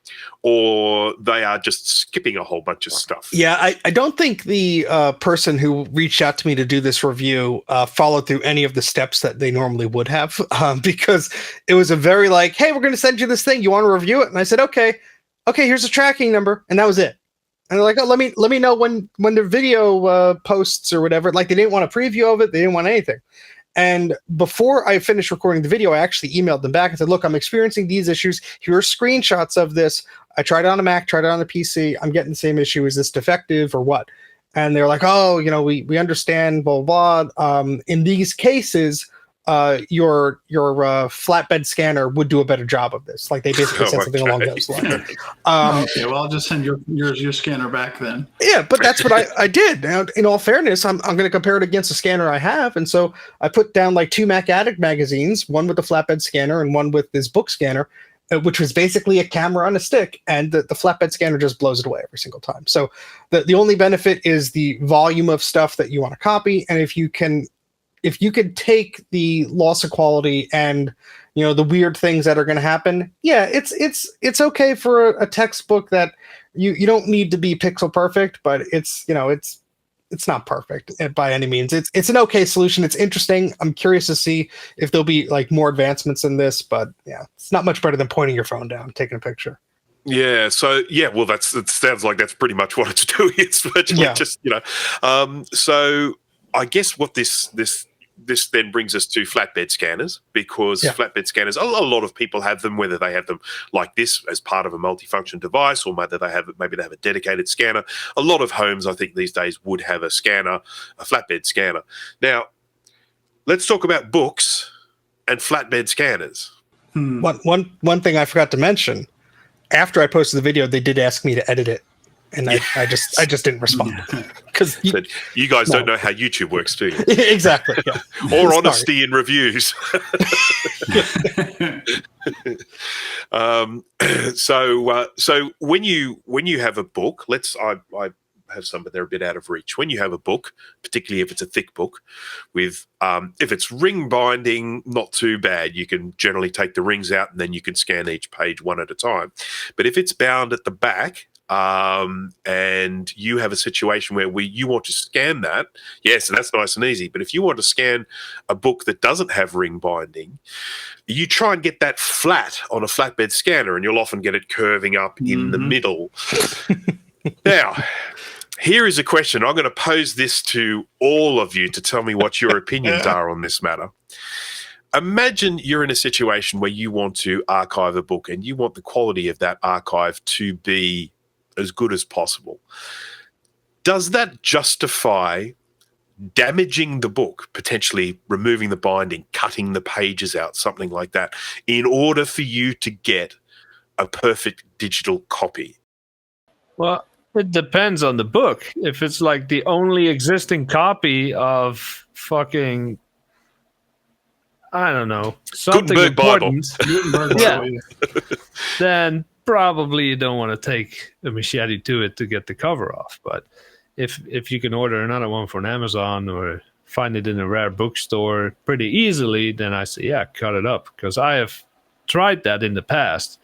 or they are just skipping a whole bunch of stuff. Yeah, I don't think the person who reached out to me to do this review followed through any of the steps that they normally would have, because it was a very like, hey, we're going to send you this thing. You want to review it? And I said, okay, here's a tracking number. And that was it. And they're like, oh, let me know when the video posts or whatever. Like, they didn't want a preview of it. They didn't want anything. And before I finished recording the video, I actually emailed them back and said, look, I'm experiencing these issues. Here are screenshots of this. I tried it on a Mac, tried it on a PC. I'm getting the same issue. Is this defective or what? And they're like, oh, we understand, blah, blah, blah. In these cases, your flatbed scanner would do a better job of this. Like, they basically said something along those lines. Okay, well, I'll just send your scanner back then. Yeah, but that's what I did. Now, in all fairness, I'm going to compare it against a scanner I have, and so I put down like 2 Mac Addict magazines, one with the flatbed scanner and one with this book scanner, which was basically a camera on a stick, and the flatbed scanner just blows it away every single time. So the only benefit is the volume of stuff that you want to copy, and if you could take the loss of quality and the weird things that are going to happen, yeah, it's okay for a textbook that you don't need to be pixel perfect, but it's not perfect by any means. It's an okay solution. It's interesting. I'm curious to see if there'll be like more advancements in this, but yeah, it's not much better than pointing your phone down, taking a picture. Yeah. So yeah, well, it sounds like that's pretty much what it's doing. It's virtually just So I guess what this then brings us to flatbed scanners, because flatbed scanners, a lot of people have them, whether they have them like this as part of a multifunction device, or maybe they have a dedicated scanner. A lot of homes, I think, these days would have a flatbed scanner. Now, let's talk about books and flatbed scanners. One thing I forgot to mention, after I posted the video, they did ask me to edit it. And I just didn't respond, because you guys don't know how YouTube works, do you? Exactly. Yeah. Or honesty in reviews. So when you have a book, I have some, but they're a bit out of reach. When you have a book, particularly if it's a thick book, with if it's ring binding, not too bad. You can generally take the rings out, and then you can scan each page one at a time. But if it's bound at the back, and you have a situation where you want to scan that, yes, and that's nice and easy. But if you want to scan a book that doesn't have ring binding, you try and get that flat on a flatbed scanner, and you'll often get it curving up in the middle. Now, here is a question. I'm going to pose this to all of you to tell me what your opinions are on this matter. Imagine you're in a situation where you want to archive a book, and you want the quality of that archive to be as good as possible. Does that justify damaging the book, potentially removing the binding, cutting the pages out, something like that, in order for you to get a perfect digital copy? Well, it depends on the book. If it's like the only existing copy of fucking, I don't know, something important, then probably you don't want to take a machete to it to get the cover off. But if you can order another one from Amazon or find it in a rare bookstore pretty easily, then I say, yeah, cut it up. Because I have tried that in the past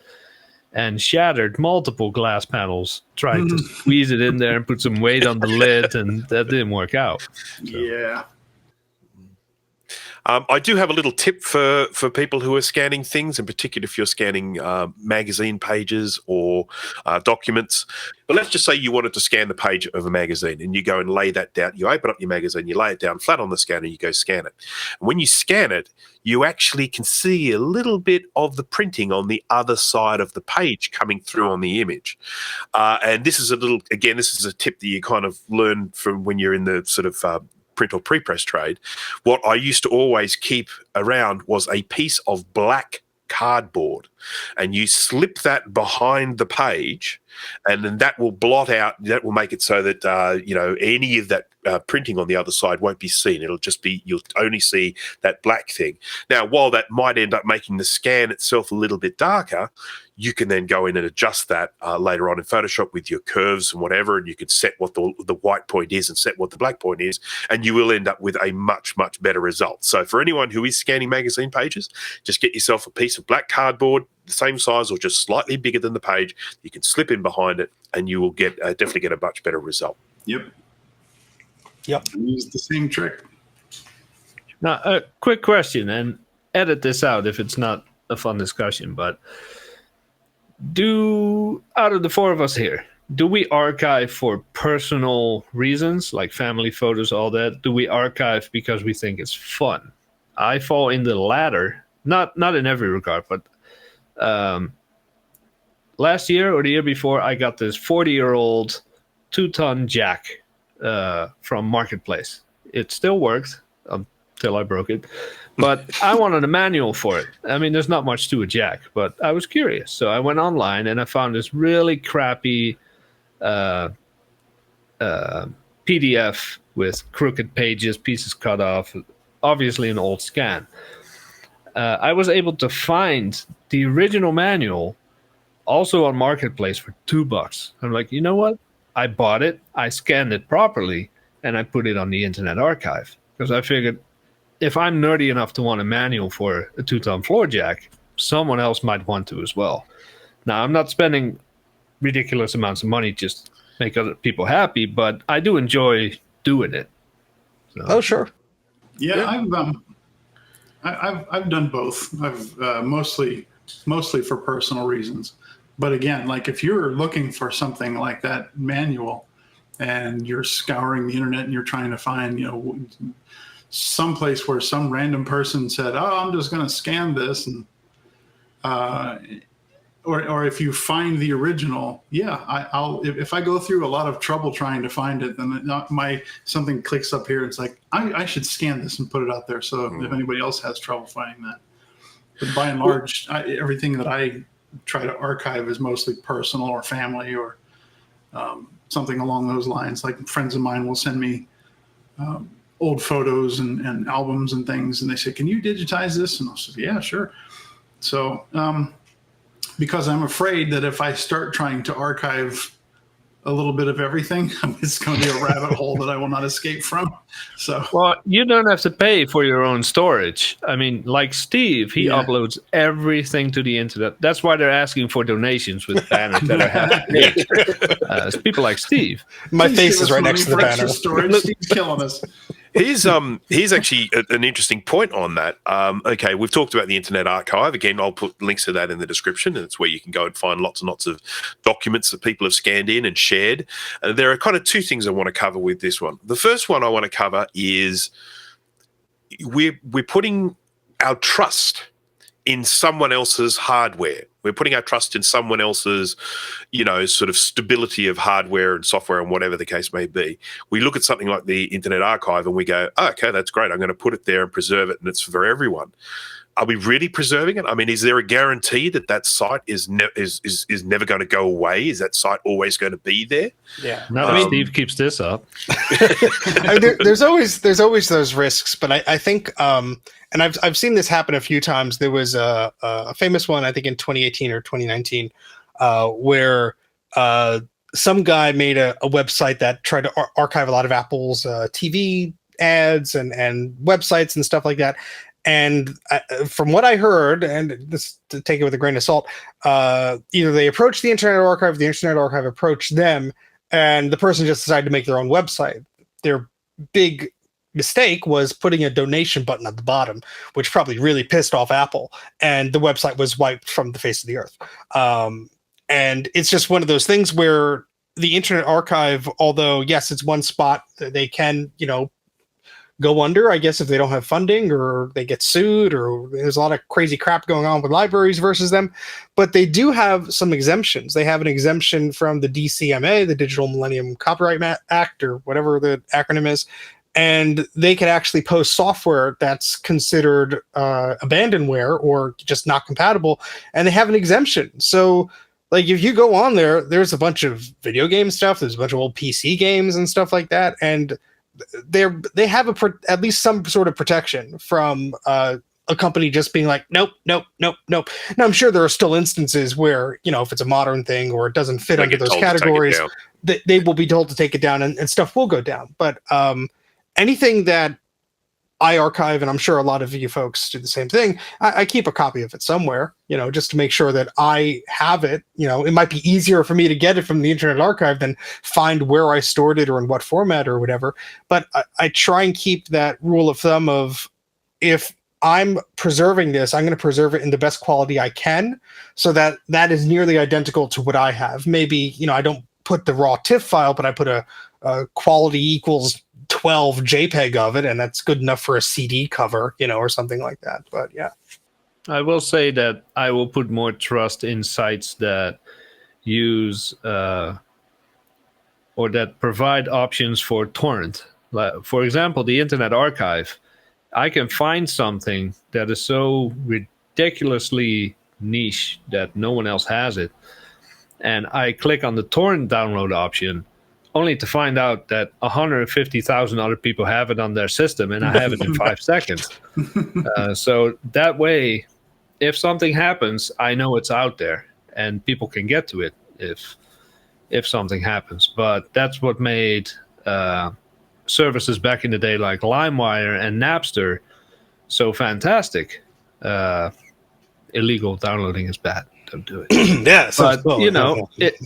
and shattered multiple glass panels trying to squeeze it in there and put some weight on the lid, and that didn't work out. So. Yeah. I do have a little tip for people who are scanning things, in particular if you're scanning magazine pages or documents. But let's just say you wanted to scan the page of a magazine, and you go and lay that down. You open up your magazine, you lay it down flat on the scanner, you go scan it. And when you scan it, you actually can see a little bit of the printing on the other side of the page coming through on the image. And this is this is a tip that you kind of learn from when you're in the sort of print or pre-press trade. What I used to always keep around was a piece of black cardboard, and you slip that behind the page, and then that will blot out, that will make it so that any of that printing on the other side won't be seen. It'll just be, you'll only see that black thing. Now, while that might end up making the scan itself a little bit darker, you can then go in and adjust that later on in Photoshop with your curves and whatever, and you can set what the white point is and set what the black point is, and you will end up with a much, much better result. So for anyone who is scanning magazine pages, just get yourself a piece of black cardboard, the same size or just slightly bigger than the page. You can slip in behind it, and you will definitely get a much better result. Yep. Yep. Use the same trick. Now, a quick question, and edit this out if it's not a fun discussion, but out of the four of us here, do we archive for personal reasons, like family photos, all that? Do we archive because we think it's fun? I fall in the latter, not in every regard, but last year or the year before, I got this 40-year-old 2-ton jack from Marketplace. It still worked until I broke it, but I wanted a manual for it. I mean, there's not much to a jack, but I was curious. So I went online and I found this really crappy PDF with crooked pages, pieces cut off, obviously an old scan. I was able to find the original manual also on Marketplace for $2. I'm like, you know what? I bought it, I scanned it properly, and I put it on the Internet Archive. Because I figured if I'm nerdy enough to want a manual for a 2-ton floor jack, someone else might want to as well. Now, I'm not spending ridiculous amounts of money just to make other people happy, but I do enjoy doing it. So. Oh, sure. Yeah. I've done both. I've mostly for personal reasons. But again, like if you're looking for something like that manual and you're scouring the internet and you're trying to find, someplace where some random person said, "Oh, I'm just going to scan this," and or if you find the original, I'll if I go through a lot of trouble trying to find it, then something clicks up here. It's like I should scan this and put it out there. So if anybody else has trouble finding that, but by and large, everything that I try to archive is mostly personal or family or something along those lines. Like friends of mine will send me old photos and albums and things, and they say, "Can you digitize this?" And I'll say, "Yeah, sure." So because I'm afraid that if I start trying to archive a little bit of everything, it's going to be a rabbit hole that I will not escape from. So, well, you don't have to pay for your own storage. I mean, like Steve, he uploads everything to the internet. That's why they're asking for donations with banners that are half page. It's people like Steve. My face is right next to the banner. Storage. Steve's killing us. Here's actually an interesting point on that. Okay, we've talked about the Internet Archive. Again, I'll put links to that in the description, and it's where you can go and find lots and lots of documents that people have scanned in and shared. There are kind of two things I want to cover with this one. The first one I want to cover is we're putting our trust in someone else's hardware. We're putting our trust in someone else's, sort of stability of hardware and software and whatever the case may be. We look at something like the Internet Archive and we go, oh, okay, that's great. I'm going to put it there and preserve it, and it's for everyone. Are we really preserving it? I mean, is there a guarantee that site is never going to go away? Is that site always going to be there? Yeah. Not if Steve keeps this up. There's always those risks, but I think, and I've seen this happen a few times. There was a famous one, I think in 2018 or 2019, where some guy made a website that tried to archive a lot of Apple's TV ads and websites and stuff like that. And from what I heard, and this to take it with a grain of salt, either they approached the Internet Archive, the Internet Archive approached them, and the person just decided to make their own website. They're big mistake was putting a donation button at the bottom, which probably really pissed off Apple, and the website was wiped from the face of the earth. And it's just one of those things where the Internet Archive, although yes, it's one spot that they can, go under, I guess, if they don't have funding or they get sued, or there's a lot of crazy crap going on with libraries versus them. But they do have some exemptions. They have an exemption from the DCMA, the Digital Millennium Copyright Act, or whatever the acronym is. And they can actually post software that's considered abandonware or just not compatible, and they have an exemption. So, like, if you go on there, there's a bunch of video game stuff, there's a bunch of old PC games and stuff like that, and they have at least some sort of protection from a company just being like, nope. Now, I'm sure there are still instances where, if it's a modern thing or it doesn't fit under those categories, they will be told to take it down, and stuff will go down. But anything that I archive, and I'm sure a lot of you folks do the same thing, I keep a copy of it somewhere, just to make sure that I have it. It might be easier for me to get it from the Internet Archive than find where I stored it or in what format or whatever. But I try and keep that rule of thumb of, if I'm preserving this, I'm going to preserve it in the best quality I can, so that is nearly identical to what I have. Maybe, I don't put the raw TIFF file, but I put a quality equals 12 JPEG of it, and that's good enough for a CD cover, or something like that. But yeah, I will say that I will put more trust in sites that use or that provide options for torrent. For example, the Internet Archive. I can find something that is so ridiculously niche that no one else has it, and I click on the torrent download option, only to find out that 150,000 other people have it on their system, and I have it in 5 seconds. So that way, if something happens, I know it's out there, and people can get to it if something happens. But that's what made services back in the day like LimeWire and Napster so fantastic. Illegal downloading is bad. Don't do it. Yeah, but it.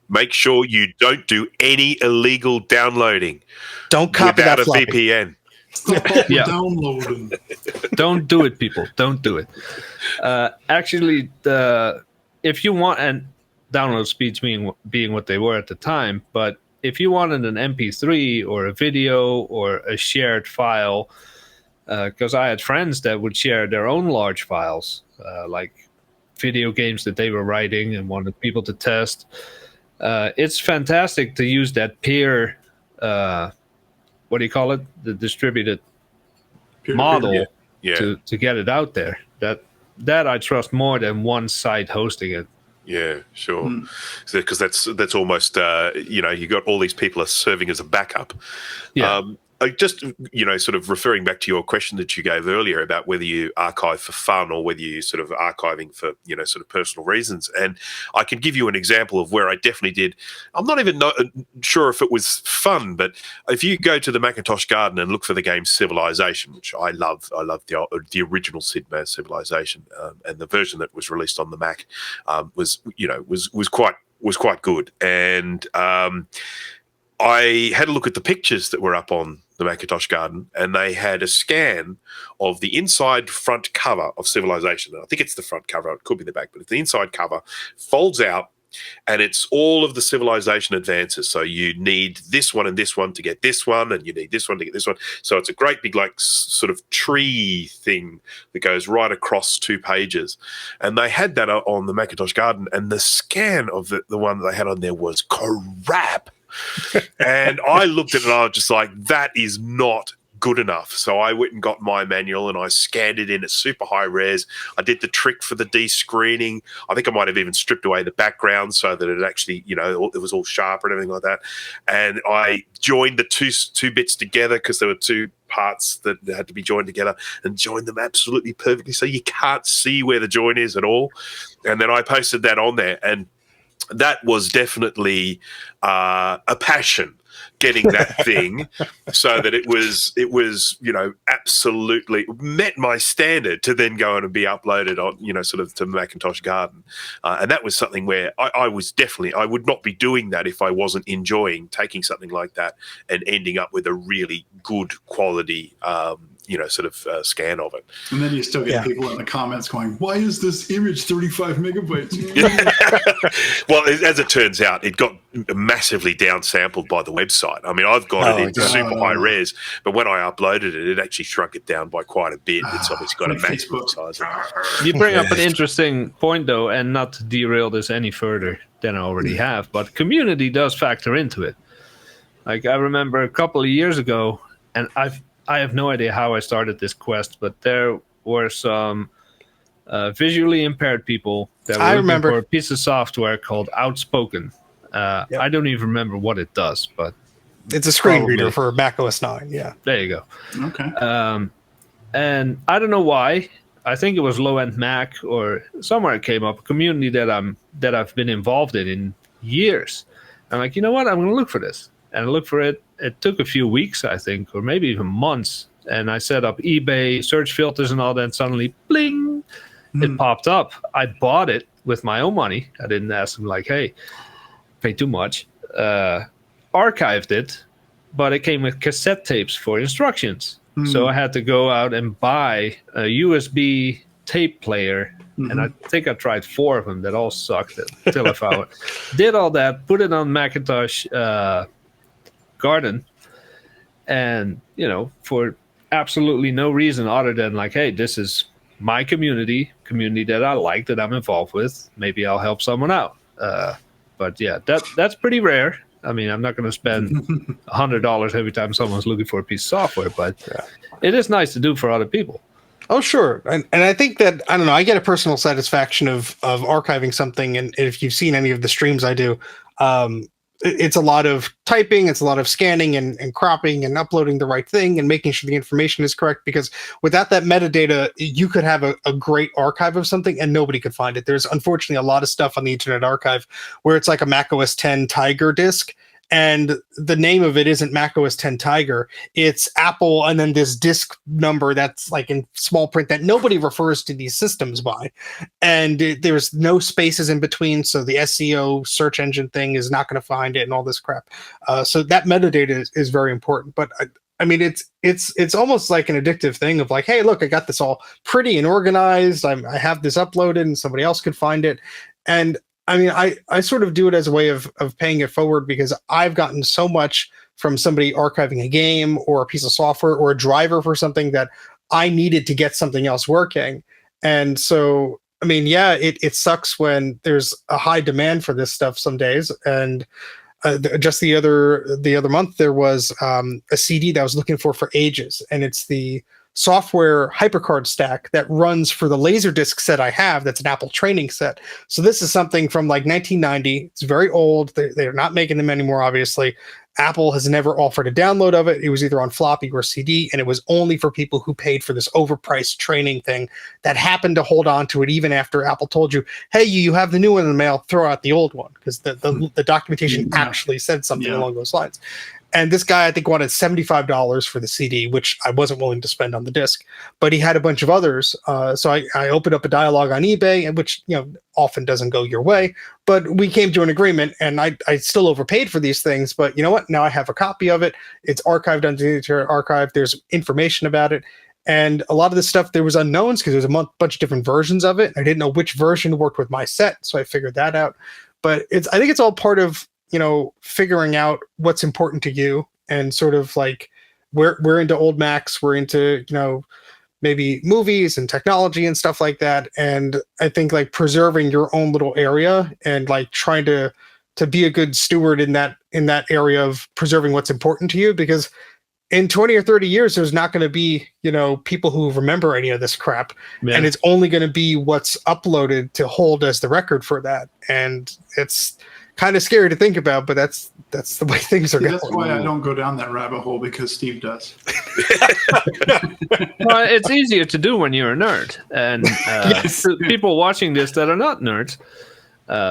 Make sure you don't do any illegal downloading. Don't copy without that a floppy. VPN. Yeah. Downloading. Don't do it, people. Don't do it. Actually, if you want, and download speeds being what they were at the time, but if you wanted an MP3 or a video or a shared file, because I had friends that would share their own large files, like video games that they were writing and wanted people to test. It's fantastic to use that peer, what do you call it? The distributed model to get it out there. That I trust more than one site hosting it. Yeah, sure. Because that's almost you got all these people are serving as a backup. Yeah. Just sort of referring back to your question that you gave earlier about whether you archive for fun or whether you sort of archiving for sort of personal reasons, and I can give you an example of where I definitely did. I'm not even sure if it was fun, but if you go to the Macintosh Garden and look for the game Civilization, which I love the original Sid Meier's Civilization, and the version that was released on the Mac was quite good, and I had a look at the pictures that were up on the Macintosh Garden, and they had a scan of the inside front cover of Civilization. I think it's the front cover. It could be the back, but it's the inside cover. Folds out, and it's all of the Civilization advances. So you need this one and this one to get this one, and you need this one to get this one. So it's a great big sort of tree thing that goes right across 2 pages. And they had that on the Macintosh Garden, and the scan of the one that they had on there was crap. And I looked at it and I was just like, that is not good enough. So I went and got my manual and I scanned it in at super high res. I did the trick for the de-screening. I think I might have even stripped away the background so that it actually, it was all sharp and everything like that. And I joined the two bits together because there were 2 parts that had to be joined together, and joined them absolutely perfectly. So you can't see where the join is at all. And then I posted that on there, and that was definitely a passion getting that thing so that it was absolutely met my standard to then go and be uploaded on sort of to Macintosh Garden, and that was something where I would not be doing that if I wasn't enjoying taking something like that and ending up with a really good quality scan of it. And then you still get people in the comments going, why is this image 35 megabytes? Well, as it turns out, it got massively downsampled by the website. I mean, I've got it in super high res, but when I uploaded it, it actually shrunk it down by quite a bit. It's obviously got a maximum size. You bring up an interesting point, though, and not to derail this any further than I already have, but community does factor into it. Like, I remember a couple of years ago, and I have no idea how I started this quest, but there were some visually impaired people that were looking for a piece of software called Outspoken. I don't even remember what it does, but it's a screen reader for Mac OS 9. Yeah, there you go. Okay. And I don't know why. I think it was Low End Mac or somewhere it came up. A community that I've been involved in years. I'm like, you know what? I'm going to look for this, and I looked for it. It took a few weeks, I think, or maybe even months. And I set up eBay search filters and all that. And suddenly, bling, it popped up. I bought it with my own money. I didn't ask them like, hey, pay too much. Archived it, but it came with cassette tapes for instructions. So I had to go out and buy a USB tape player. And I think I tried 4 of them that all sucked until I found it. Did all that, put it on Macintosh Garden, and for absolutely no reason other than like, hey, this is my community that I like, that I'm involved with. Maybe I'll help someone out. But yeah, that's pretty rare. I mean, I'm not going to spend $100 every time someone's looking for a piece of software, but it is nice to do for other people. Oh, sure. And I think that, I don't know, I get a personal satisfaction of archiving something. And if you've seen any of the streams I do, it's a lot of typing, it's a lot of scanning and cropping and uploading the right thing and making sure the information is correct, because without that metadata, you could have a great archive of something and nobody could find it. There's unfortunately a lot of stuff on the Internet Archive where it's like a Mac OS 10 Tiger disk, and the name of it isn't Mac OS 10 Tiger, it's Apple, and then this disk number that's like in small print that nobody refers to these systems by. And there's no spaces in between, so the SEO search engine thing is not going to find it and all this crap. So that metadata is very important. But I mean, it's almost like an addictive thing of like, hey, look, I got this all pretty and organized. I have this uploaded and somebody else could find it. And I mean, I sort of do it as a way of paying it forward, because I've gotten so much from somebody archiving a game or a piece of software or a driver for something that I needed to get something else working. And so, I mean, yeah, it sucks when there's a high demand for this stuff some days. And just the other month, there was a CD that I was looking for ages, and it's the software HyperCard stack that runs for the Laserdisc set I have. That's an Apple training set. So this is something from like 1990. It's very old. They're not making them anymore, obviously. Apple has never offered a download of it. It was either on floppy or CD, and it was only for people who paid for this overpriced training thing that happened to hold on to it even after Apple told you, hey, you have the new one in the mail, throw out the old one, because the documentation actually said something along those lines. And this guy, I think, wanted $75 for the CD, which I wasn't willing to spend on the disc. But he had a bunch of others. So I opened up a dialogue on eBay, and which often doesn't go your way. But we came to an agreement, and I still overpaid for these things. But you know what? Now I have a copy of it. It's archived on the Internet Archive. There's information about it. And a lot of this stuff, there was unknowns because there's a bunch of different versions of it. I didn't know which version worked with my set, so I figured that out. But I think it's all part of figuring out what's important to you, and sort of like we're into old Macs, we're into, maybe movies and technology and stuff like that. And I think like preserving your own little area and like trying to be a good steward in that area of preserving what's important to you, because in 20 or 30 years, there's not going to be, people who remember any of this crap. Yeah. And it's only going to be what's uploaded to hold as the record for that. And it's kind of scary to think about, but that's the way things are going. That's why I don't go down that rabbit hole, because Steve does. Well, it's easier to do when you're a nerd, and people watching this that are not nerds,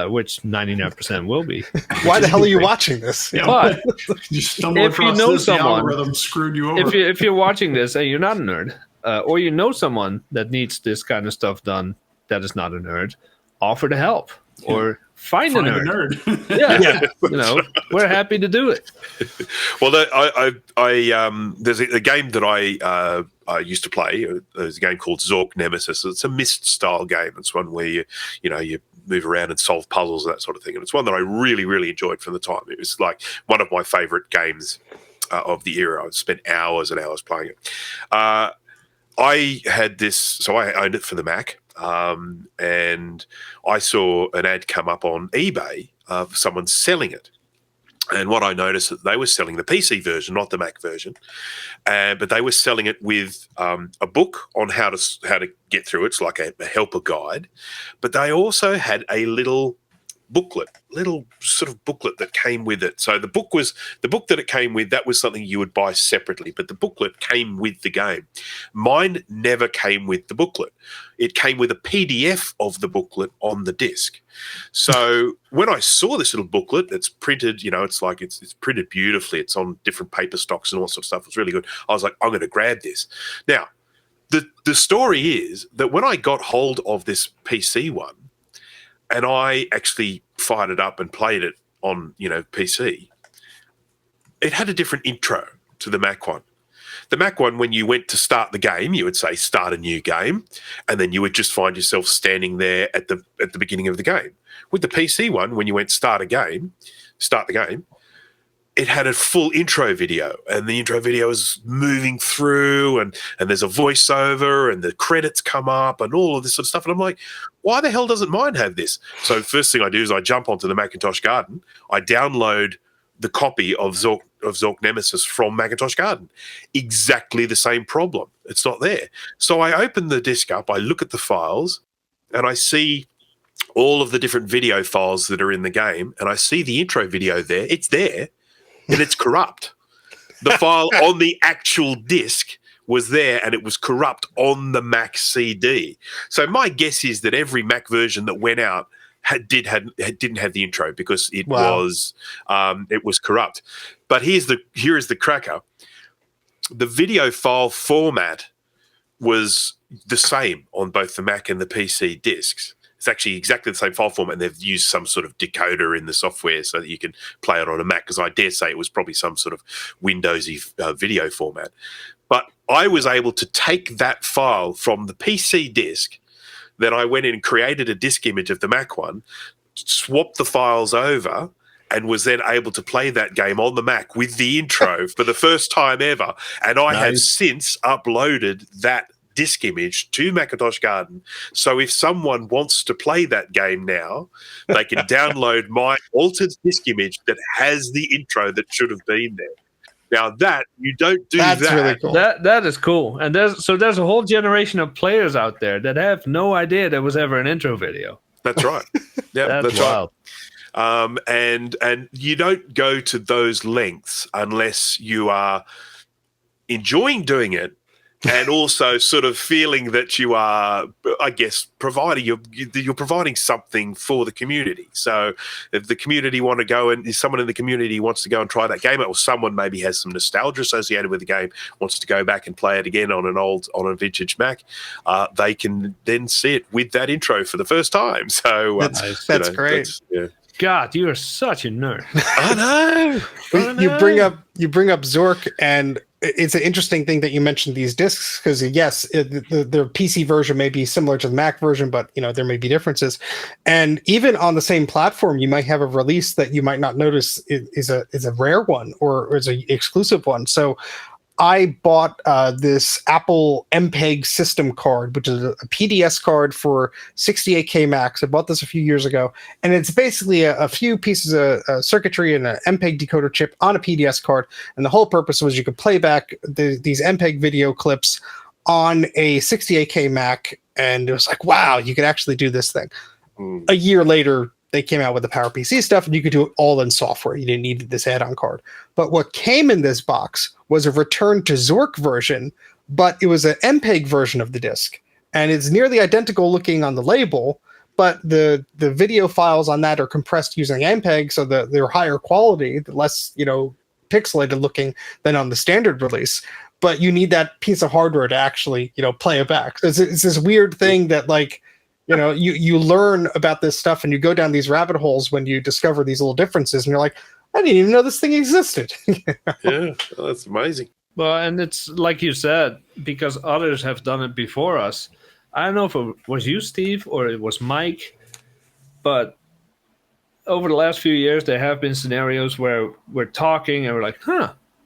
which 99% will be. Why the hell are you watching this? Yeah. But You stumble if you across know this, the someone- algorithm screwed you over. if you're watching this and you're not a nerd, or you know someone that needs this kind of stuff done that is not a nerd, offer to help or find a nerd. Yeah, you know, we're happy to do it. Well, there's a game that I used to play. There's a game called Zork Nemesis. It's a Myst style game. It's one where you move around and solve puzzles and that sort of thing. And it's one that I really, really enjoyed from the time. It was like one of my favorite games of the era. I've spent hours and hours playing it. I had this, so I owned it for the Mac, and I saw an ad come up on eBay of someone selling it. And what I noticed that they were selling the PC version, not the Mac version, but they were selling it with a book on how to get through it. It's like a helper guide, but they also had a little sort of booklet that came with it. So the book that it came with, that was something you would buy separately, but the booklet came with the game. Mine never came with the booklet. It came with a PDF of the booklet on the disc. So when I saw this little booklet that's printed, it's printed beautifully. It's on different paper stocks and all sorts of stuff. It's really good. I was like, I'm going to grab this. Now, the story is that when I got hold of this PC one, and I actually fired it up and played it on, PC, it had a different intro to the Mac one. The Mac one, when you went to start the game, you would say start a new game, and then you would just find yourself standing there at the beginning of the game. With the PC one, when you went start the game, it had a full intro video, and the intro video is moving through, and there's a voiceover, and the credits come up, and all of this sort of stuff. And I'm like, why the hell doesn't mine have this? So first thing I do is I jump onto the Macintosh Garden. I download the copy of Zork Nemesis from Macintosh Garden. Exactly the same problem. It's not there. So I open the disk up, I look at the files, and I see all of the different video files that are in the game, and I see the intro video there. It's there. And it's corrupt. The file on the actual disc was there, and it was corrupt on the Mac CD. So my guess is that every Mac version that went out didn't have the intro because it was corrupt. But here is the cracker. The video file format was the same on both the Mac and the PC discs. It's actually exactly the same file format, and they've used some sort of decoder in the software so that you can play it on a Mac, because I dare say it was probably some sort of Windowsy video format. But I was able to take that file from the PC disk, then I went in and created a disk image of the Mac one, swapped the files over, and was then able to play that game on the Mac with the intro for the first time ever. And I have since uploaded that disk image to Macintosh Garden. So if someone wants to play that game now, they can download my altered disk image that has the intro that should have been there. Now that you don't do That's that. really cool. That is cool. And there's a whole generation of players out there that have no idea there was ever an intro video. That's right. Yeah, that's wild. Right. And you don't go to those lengths unless you are enjoying doing it, and also sort of feeling that you are, I guess, you're providing something for the community. So if the community want to go, and if someone in the community wants to go and try that game out, or someone maybe has some nostalgia associated with the game, wants to go back and play it again on a vintage Mac, they can then see it with that intro for the first time. So that's great. God, you are such a nerd. I know. You bring up Zork, and it's an interesting thing that you mentioned these discs, because yes, the PC version may be similar to the Mac version, but there may be differences. And even on the same platform, you might have a release that you might not notice is a rare one or is an exclusive one. So I bought this Apple MPEG system card, which is a PDS card for 68K Macs. I bought this a few years ago, and it's basically a few pieces of circuitry and an MPEG decoder chip on a PDS card. And the whole purpose was you could play back these MPEG video clips on a 68K Mac, and it was like, wow, you could actually do this thing. A year later, they came out with the PowerPC stuff, and you could do it all in software. You didn't need this add-on card. But what came in this box was a return to Zork version, but it was an MPEG version of the disc. And it's nearly identical looking on the label, but the video files on that are compressed using MPEG, so they're higher quality, less pixelated looking than on the standard release. But you need that piece of hardware to actually play it back. It's this weird thing that you learn about this stuff and you go down these rabbit holes when you discover these little differences, and you're like, I didn't even know this thing existed. Yeah, well, that's amazing. Well, and it's like you said, because others have done it before us. I don't know if it was you, Steve, or it was Mike, but over the last few years, there have been scenarios where we're talking and we're like,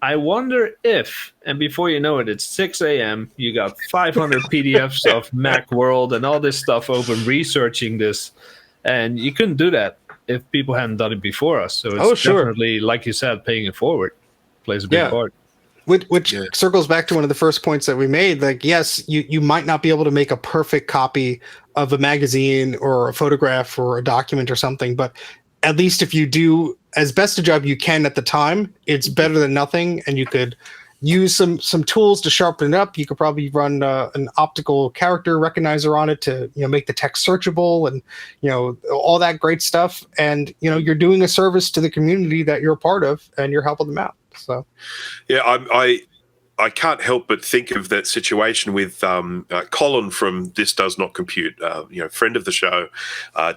I wonder if, and before you know it, it's 6 a.m., you got 500 PDFs of Macworld and all this stuff open, researching this, and you couldn't do that if people hadn't done it before us. So it's definitely, like you said, paying it forward plays a big part. Which circles back to one of the first points that we made. Like, yes, you might not be able to make a perfect copy of a magazine or a photograph or a document or something, but at least if you do as best a job you can at the time, it's better than nothing. And you could use some tools to sharpen it up. You could probably run an optical character recognizer on it to make the text searchable and all that great stuff. And you're doing a service to the community that you're a part of, and you're helping them out. So, yeah, I can't help but think of that situation with Colin from This Does Not Compute, friend of the show,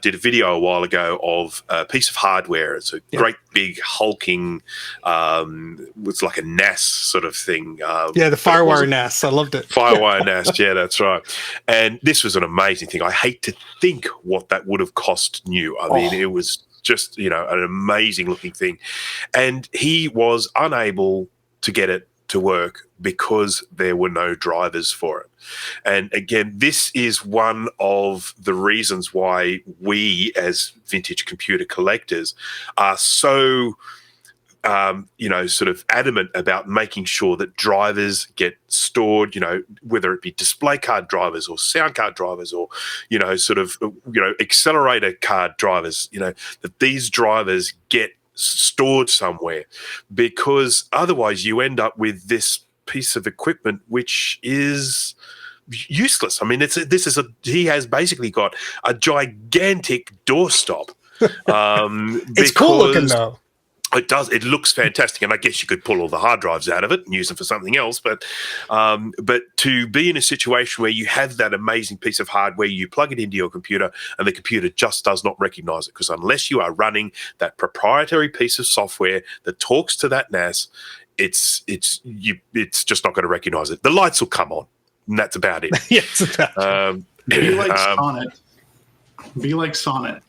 did a video a while ago of a piece of hardware. It's a great big hulking, it's like a NAS sort of thing. The Firewire NAS. I loved it. Firewire NAS, yeah, that's right. And this was an amazing thing. I hate to think what that would have cost new. I mean, it was just, an amazing looking thing. And he was unable to get it to work because there were no drivers for it. And again, this is one of the reasons why we as vintage computer collectors are so sort of adamant about making sure that drivers get stored, whether it be display card drivers or sound card drivers or, accelerator card drivers, that these drivers get stored somewhere, because otherwise you end up with this piece of equipment which is useless. I mean, he has basically got a gigantic doorstop. It's cool looking though. It does. It looks fantastic, and I guess you could pull all the hard drives out of it and use them for something else. But to be in a situation where you have that amazing piece of hardware, you plug it into your computer, and the computer just does not recognize it, because unless you are running that proprietary piece of software that talks to that NAS, it's just not going to recognize it. The lights will come on, and that's about it. Yes, about be like Sonnet. Be like Sonnet.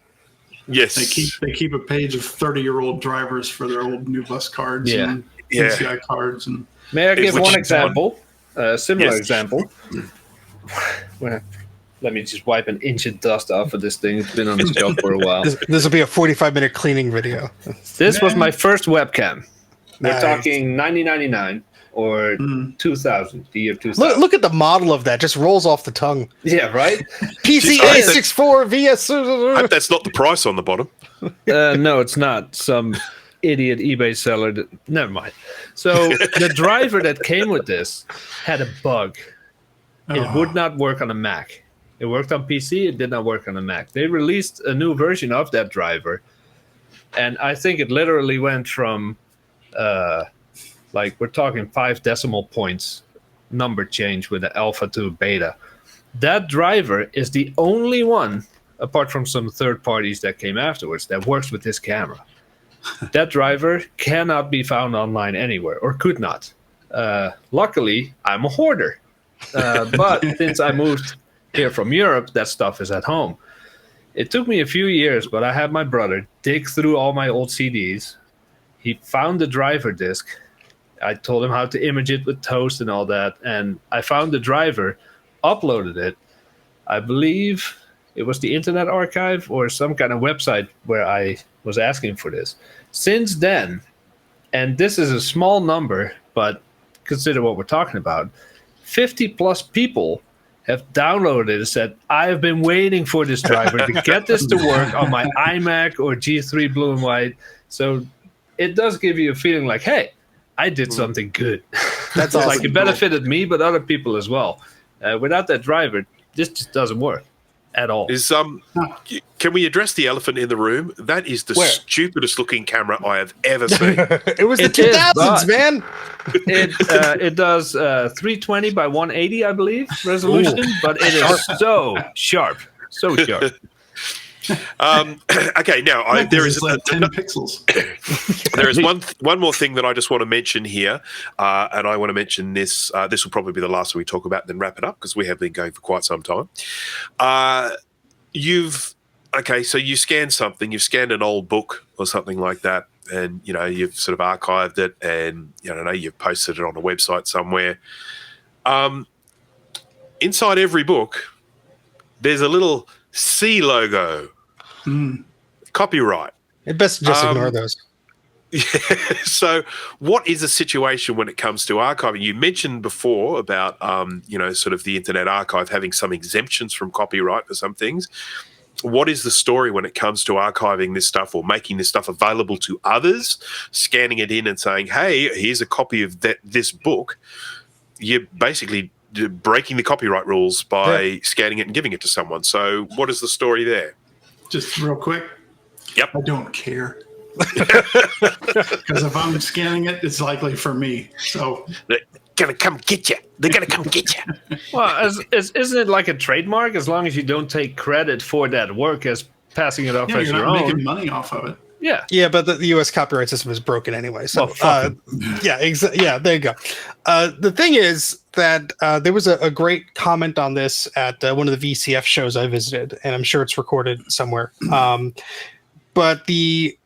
Yes, they keep a page of 30-year-old drivers for their old new bus cards and PCI cards. And may I give one example? A similar example. Well, let me just wipe an inch of dust off of this thing. It's been on this job for a while. This will be a 45-minute cleaning video. This was my first webcam. We're talking 1999 or 2000, the year 2000. Look at the model of that. Just rolls off the tongue. Yeah, right? PCA 64 VS. I hope that's not the price on the bottom. No, it's not. Some idiot eBay seller. Never mind. So the driver that came with this had a bug. It would not work on a Mac. It worked on PC. It did not work on a Mac. They released a new version of that driver, and I think it literally went from we're talking 5 decimal points number change with the alpha to beta. That driver is the only one, apart from some third parties that came afterwards, that works with this camera. That driver cannot be found online anywhere, or could not. Luckily, I'm a hoarder. But since I moved here from Europe, that stuff is at home. It took me a few years, but I had my brother dig through all my old CDs. He found the driver disk. I told him how to image it with Toast and all that, and I found the driver, uploaded it. I believe it was the Internet Archive or some kind of website where I was asking for this. Since then, and this is a small number, but consider what we're talking about, 50 plus people have downloaded it and said, I have been waiting for this driver to get this to work on my iMac or G3 Blue and White. So it does give you a feeling like, hey, I did something good. That's awesome. Like it benefited me, but other people as well. Without that driver, this just doesn't work. at all. Can we address the elephant in the room? That is the Where? stupidest looking camera I have ever seen. It was the It is, 2000s, but- man. It does 320 by 180, I believe, resolution, but it is so sharp. So sharp. Okay, now there is It's like 10 pixels. there is one more thing that I just want to mention here, and I want to mention this. This will probably be the last one we talk about, and then wrap it up because we have been going for quite some time. So you scanned something. You've scanned an old book or something like that, and you've sort of archived it, and you've posted it on a website somewhere. Inside every book, there's a little C logo. Copyright. It best just ignore those. Yeah. So what is the situation when it comes to archiving? You mentioned before about, sort of the Internet Archive having some exemptions from copyright for some things. What is the story when it comes to archiving this stuff or making this stuff available to others, scanning it in and saying, hey, here's a copy of this book? You're basically breaking the copyright rules by scanning it and giving it to someone. So what is the story there? Just real quick. Yep. I don't care. Because if I'm scanning it, it's likely for me. So They're going to come get you. They're going to come get you. Well, isn't it like a trademark? As long as you don't take credit for that work as passing it off as you're your not own. making money off of it. Yeah. Yeah, but the U.S. copyright system is broken anyway. So, Well, fuck yeah, there you go. The thing is that there was a great comment on this at one of the VCF shows I visited, and I'm sure it's recorded somewhere. But the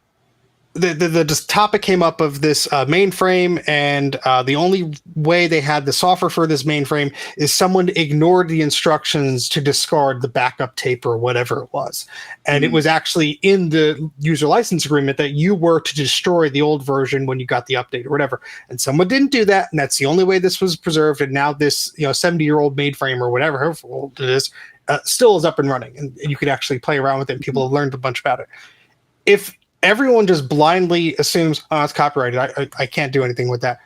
topic came up of this mainframe, and the only way they had the software for this mainframe is someone ignored the instructions to discard the backup tape or whatever it was. And it was actually in the user license agreement that you were to destroy the old version when you got the update or whatever. And someone didn't do that, and that's the only way this was preserved. And now this 70-year-old mainframe or whatever, however old it is, still is up and running, and you could actually play around with it, and people have learned a bunch about it. If everyone just blindly assumes, oh, it's copyrighted, I can't do anything with that,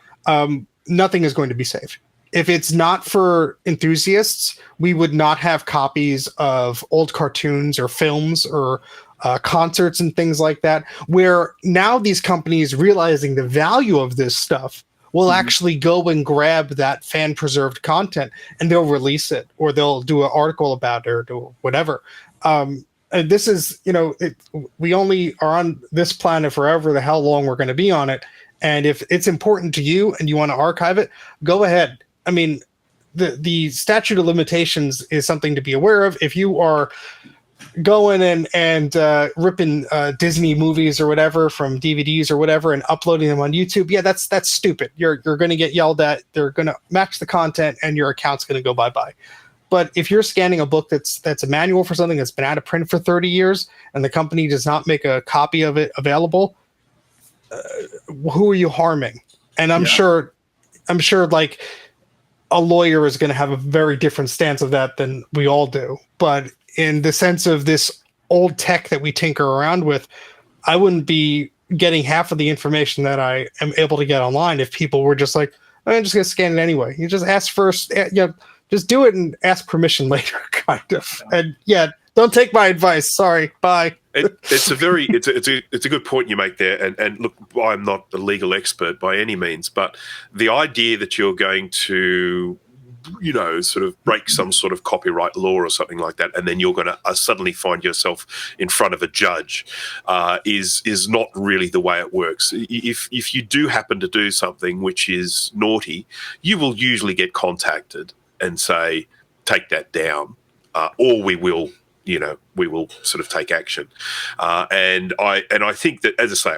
nothing is going to be saved. If it's not for enthusiasts, we would not have copies of old cartoons or films or concerts and things like that, where now these companies, realizing the value of this stuff, will actually go and grab that fan-preserved content and they'll release it, or they'll do an article about it or do whatever. And this is, we only are on this planet forever, the hell long we're going to be on it. And if it's important to you and you want to archive it, go ahead. I mean, the statute of limitations is something to be aware of. If you are going and ripping Disney movies or whatever from DVDs or whatever and uploading them on YouTube, yeah, that's stupid. You're going to get yelled at. They're going to match the content and your account's going to go bye-bye. But if you're scanning a book that's a manual for something that's been out of print for 30 years and the company does not make a copy of it available, who are you harming? And I'm sure like a lawyer is going to have a very different stance of that than we all do. But in the sense of this old tech that we tinker around with, I wouldn't be getting half of the information that I am able to get online if people were just like, I'm just going to scan it anyway. You just ask first, just do it and ask permission later, kind of. And don't take my advice. Sorry. Bye. It's a good point you make there. And look, I'm not a legal expert by any means, but the idea that you're going to, sort of break some sort of copyright law or something like that, and then you're going to suddenly find yourself in front of a judge is not really the way it works. If you do happen to do something which is naughty, you will usually get contacted and say, take that down, or we will sort of take action. And I think that, as I say,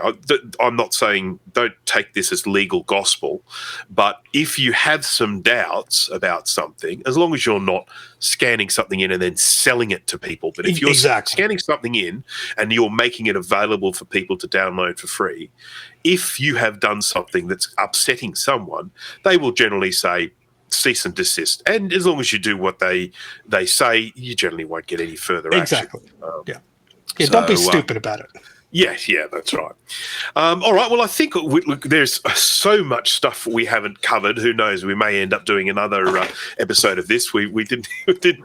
I'm not saying don't take this as legal gospel, but if you have some doubts about something, as long as you're not scanning something in and then selling it to people, but if you're scanning something in and you're making it available for people to download for free, if you have done something that's upsetting someone, they will generally say, cease and desist. And as long as you do what they say, you generally won't get any further action. Exactly. Don't be stupid about it. Yes, yeah, that's right. All right. Well, I think there's so much stuff we haven't covered. Who knows? We may end up doing another episode of this. We didn't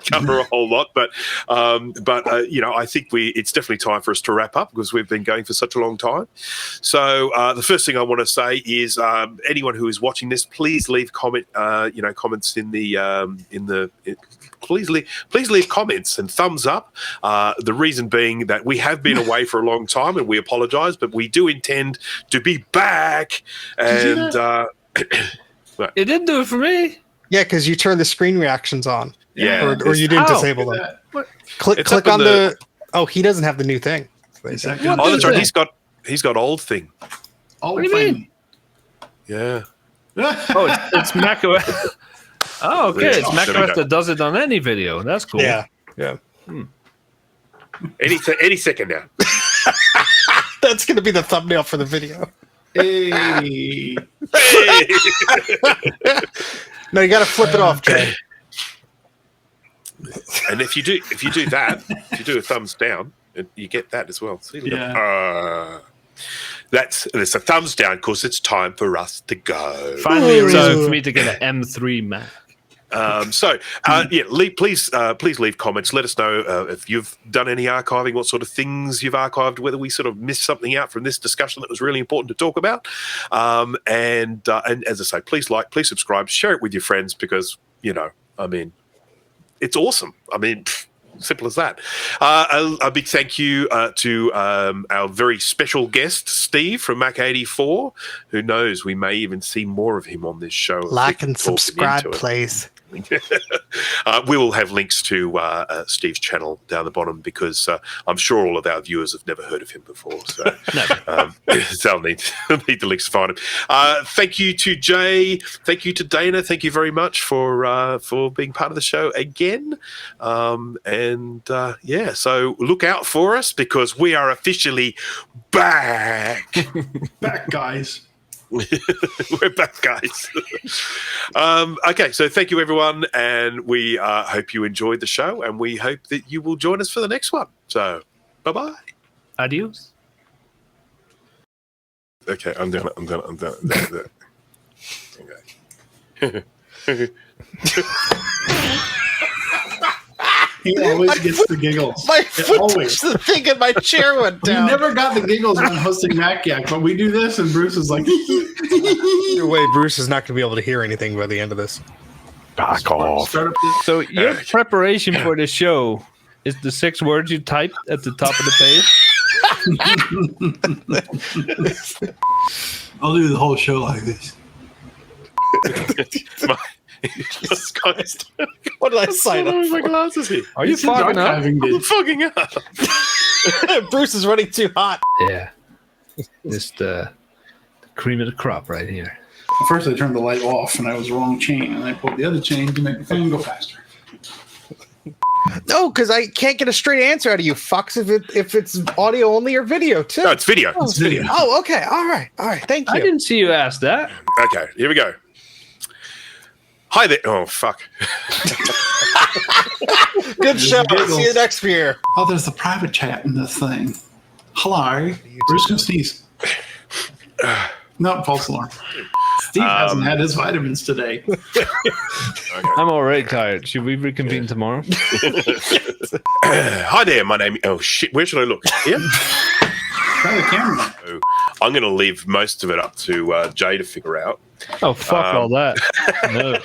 cover a whole lot, but I think it's definitely time for us to wrap up because we've been going for such a long time. So the first thing I want to say is anyone who is watching this, please leave comments please leave comments and thumbs up. The reason being that we have been away for a long time and we apologize, but we do intend to be back. And it didn't do it for me. Yeah, because you turned the screen reactions on. Yeah. Or you didn't disable them. Click on the... Oh, he doesn't have the new thing. Exactly. Oh, that's right. He's got old thing. Old what do you mean? Yeah. Oh, it's macOS. Oh, okay. It's macOS that does it on any video. That's cool. Yeah. Any second now. That's going to be the thumbnail for the video. Hey. No, you got to flip it off, Jay. And if you do that, if you do a thumbs down, you get that as well. See, that's a thumbs down because it's time for us to go. Finally, a reason for me to get an M3 Mac. Please leave comments. Let us know if you've done any archiving, what sort of things you've archived, whether we sort of missed something out from this discussion that was really important to talk about. And as I say, please subscribe, share it with your friends because, it's awesome. Simple as that. A big thank you to our very special guest, Steve from Mac84. Who knows, we may even see more of him on this show. Like and subscribe, please. We will have links to Steve's channel down the bottom because I'm sure all of our viewers have never heard of him before. So they'll need the links to find him. Thank you to Jay. Thank you to Dana. Thank you very much for being part of the show again. So look out for us because we are officially back. Back, guys. We're back, guys. Okay, so thank you, everyone, and we hope you enjoyed the show, and we hope that you will join us for the next one. So, bye-bye. Adios. Okay, I'm done. Okay. He always gets the giggles. My the thing in my chair went down. You never got the giggles when hosting Mac Yak, but we do this, and Bruce is like... Either way, Bruce is not going to be able to hear anything by the end of this. Back off. So your preparation for the show is the 6 words you typed at the top of the page? I'll do the whole show like this. Jesus Christ. What did I sign up my glasses here? Are you fogging up? I'm fogging up. Bruce is running too hot. Yeah. Just the cream of the crop right here. First, I turned the light off, and I was wrong chain, and I pulled the other chain to make the thing go faster. No, because I can't get a straight answer out of you fucks if it's audio only or video too. No, it's video. It's video. Oh, okay. All right. Thank you. I didn't see you ask that. Okay, here we go. Hi there. Oh, fuck. Good show. See you next year. Oh, there's the private chat in this thing. Hello. Bruce can sneeze. No, false alarm. Steve hasn't had his vitamins today. Okay. I'm already tired. Should we reconvene tomorrow? Hi there, my name... Oh, shit. Where should I look? Here? Try the camera. So I'm going to leave most of it up to Jay to figure out. Oh, fuck all that. No.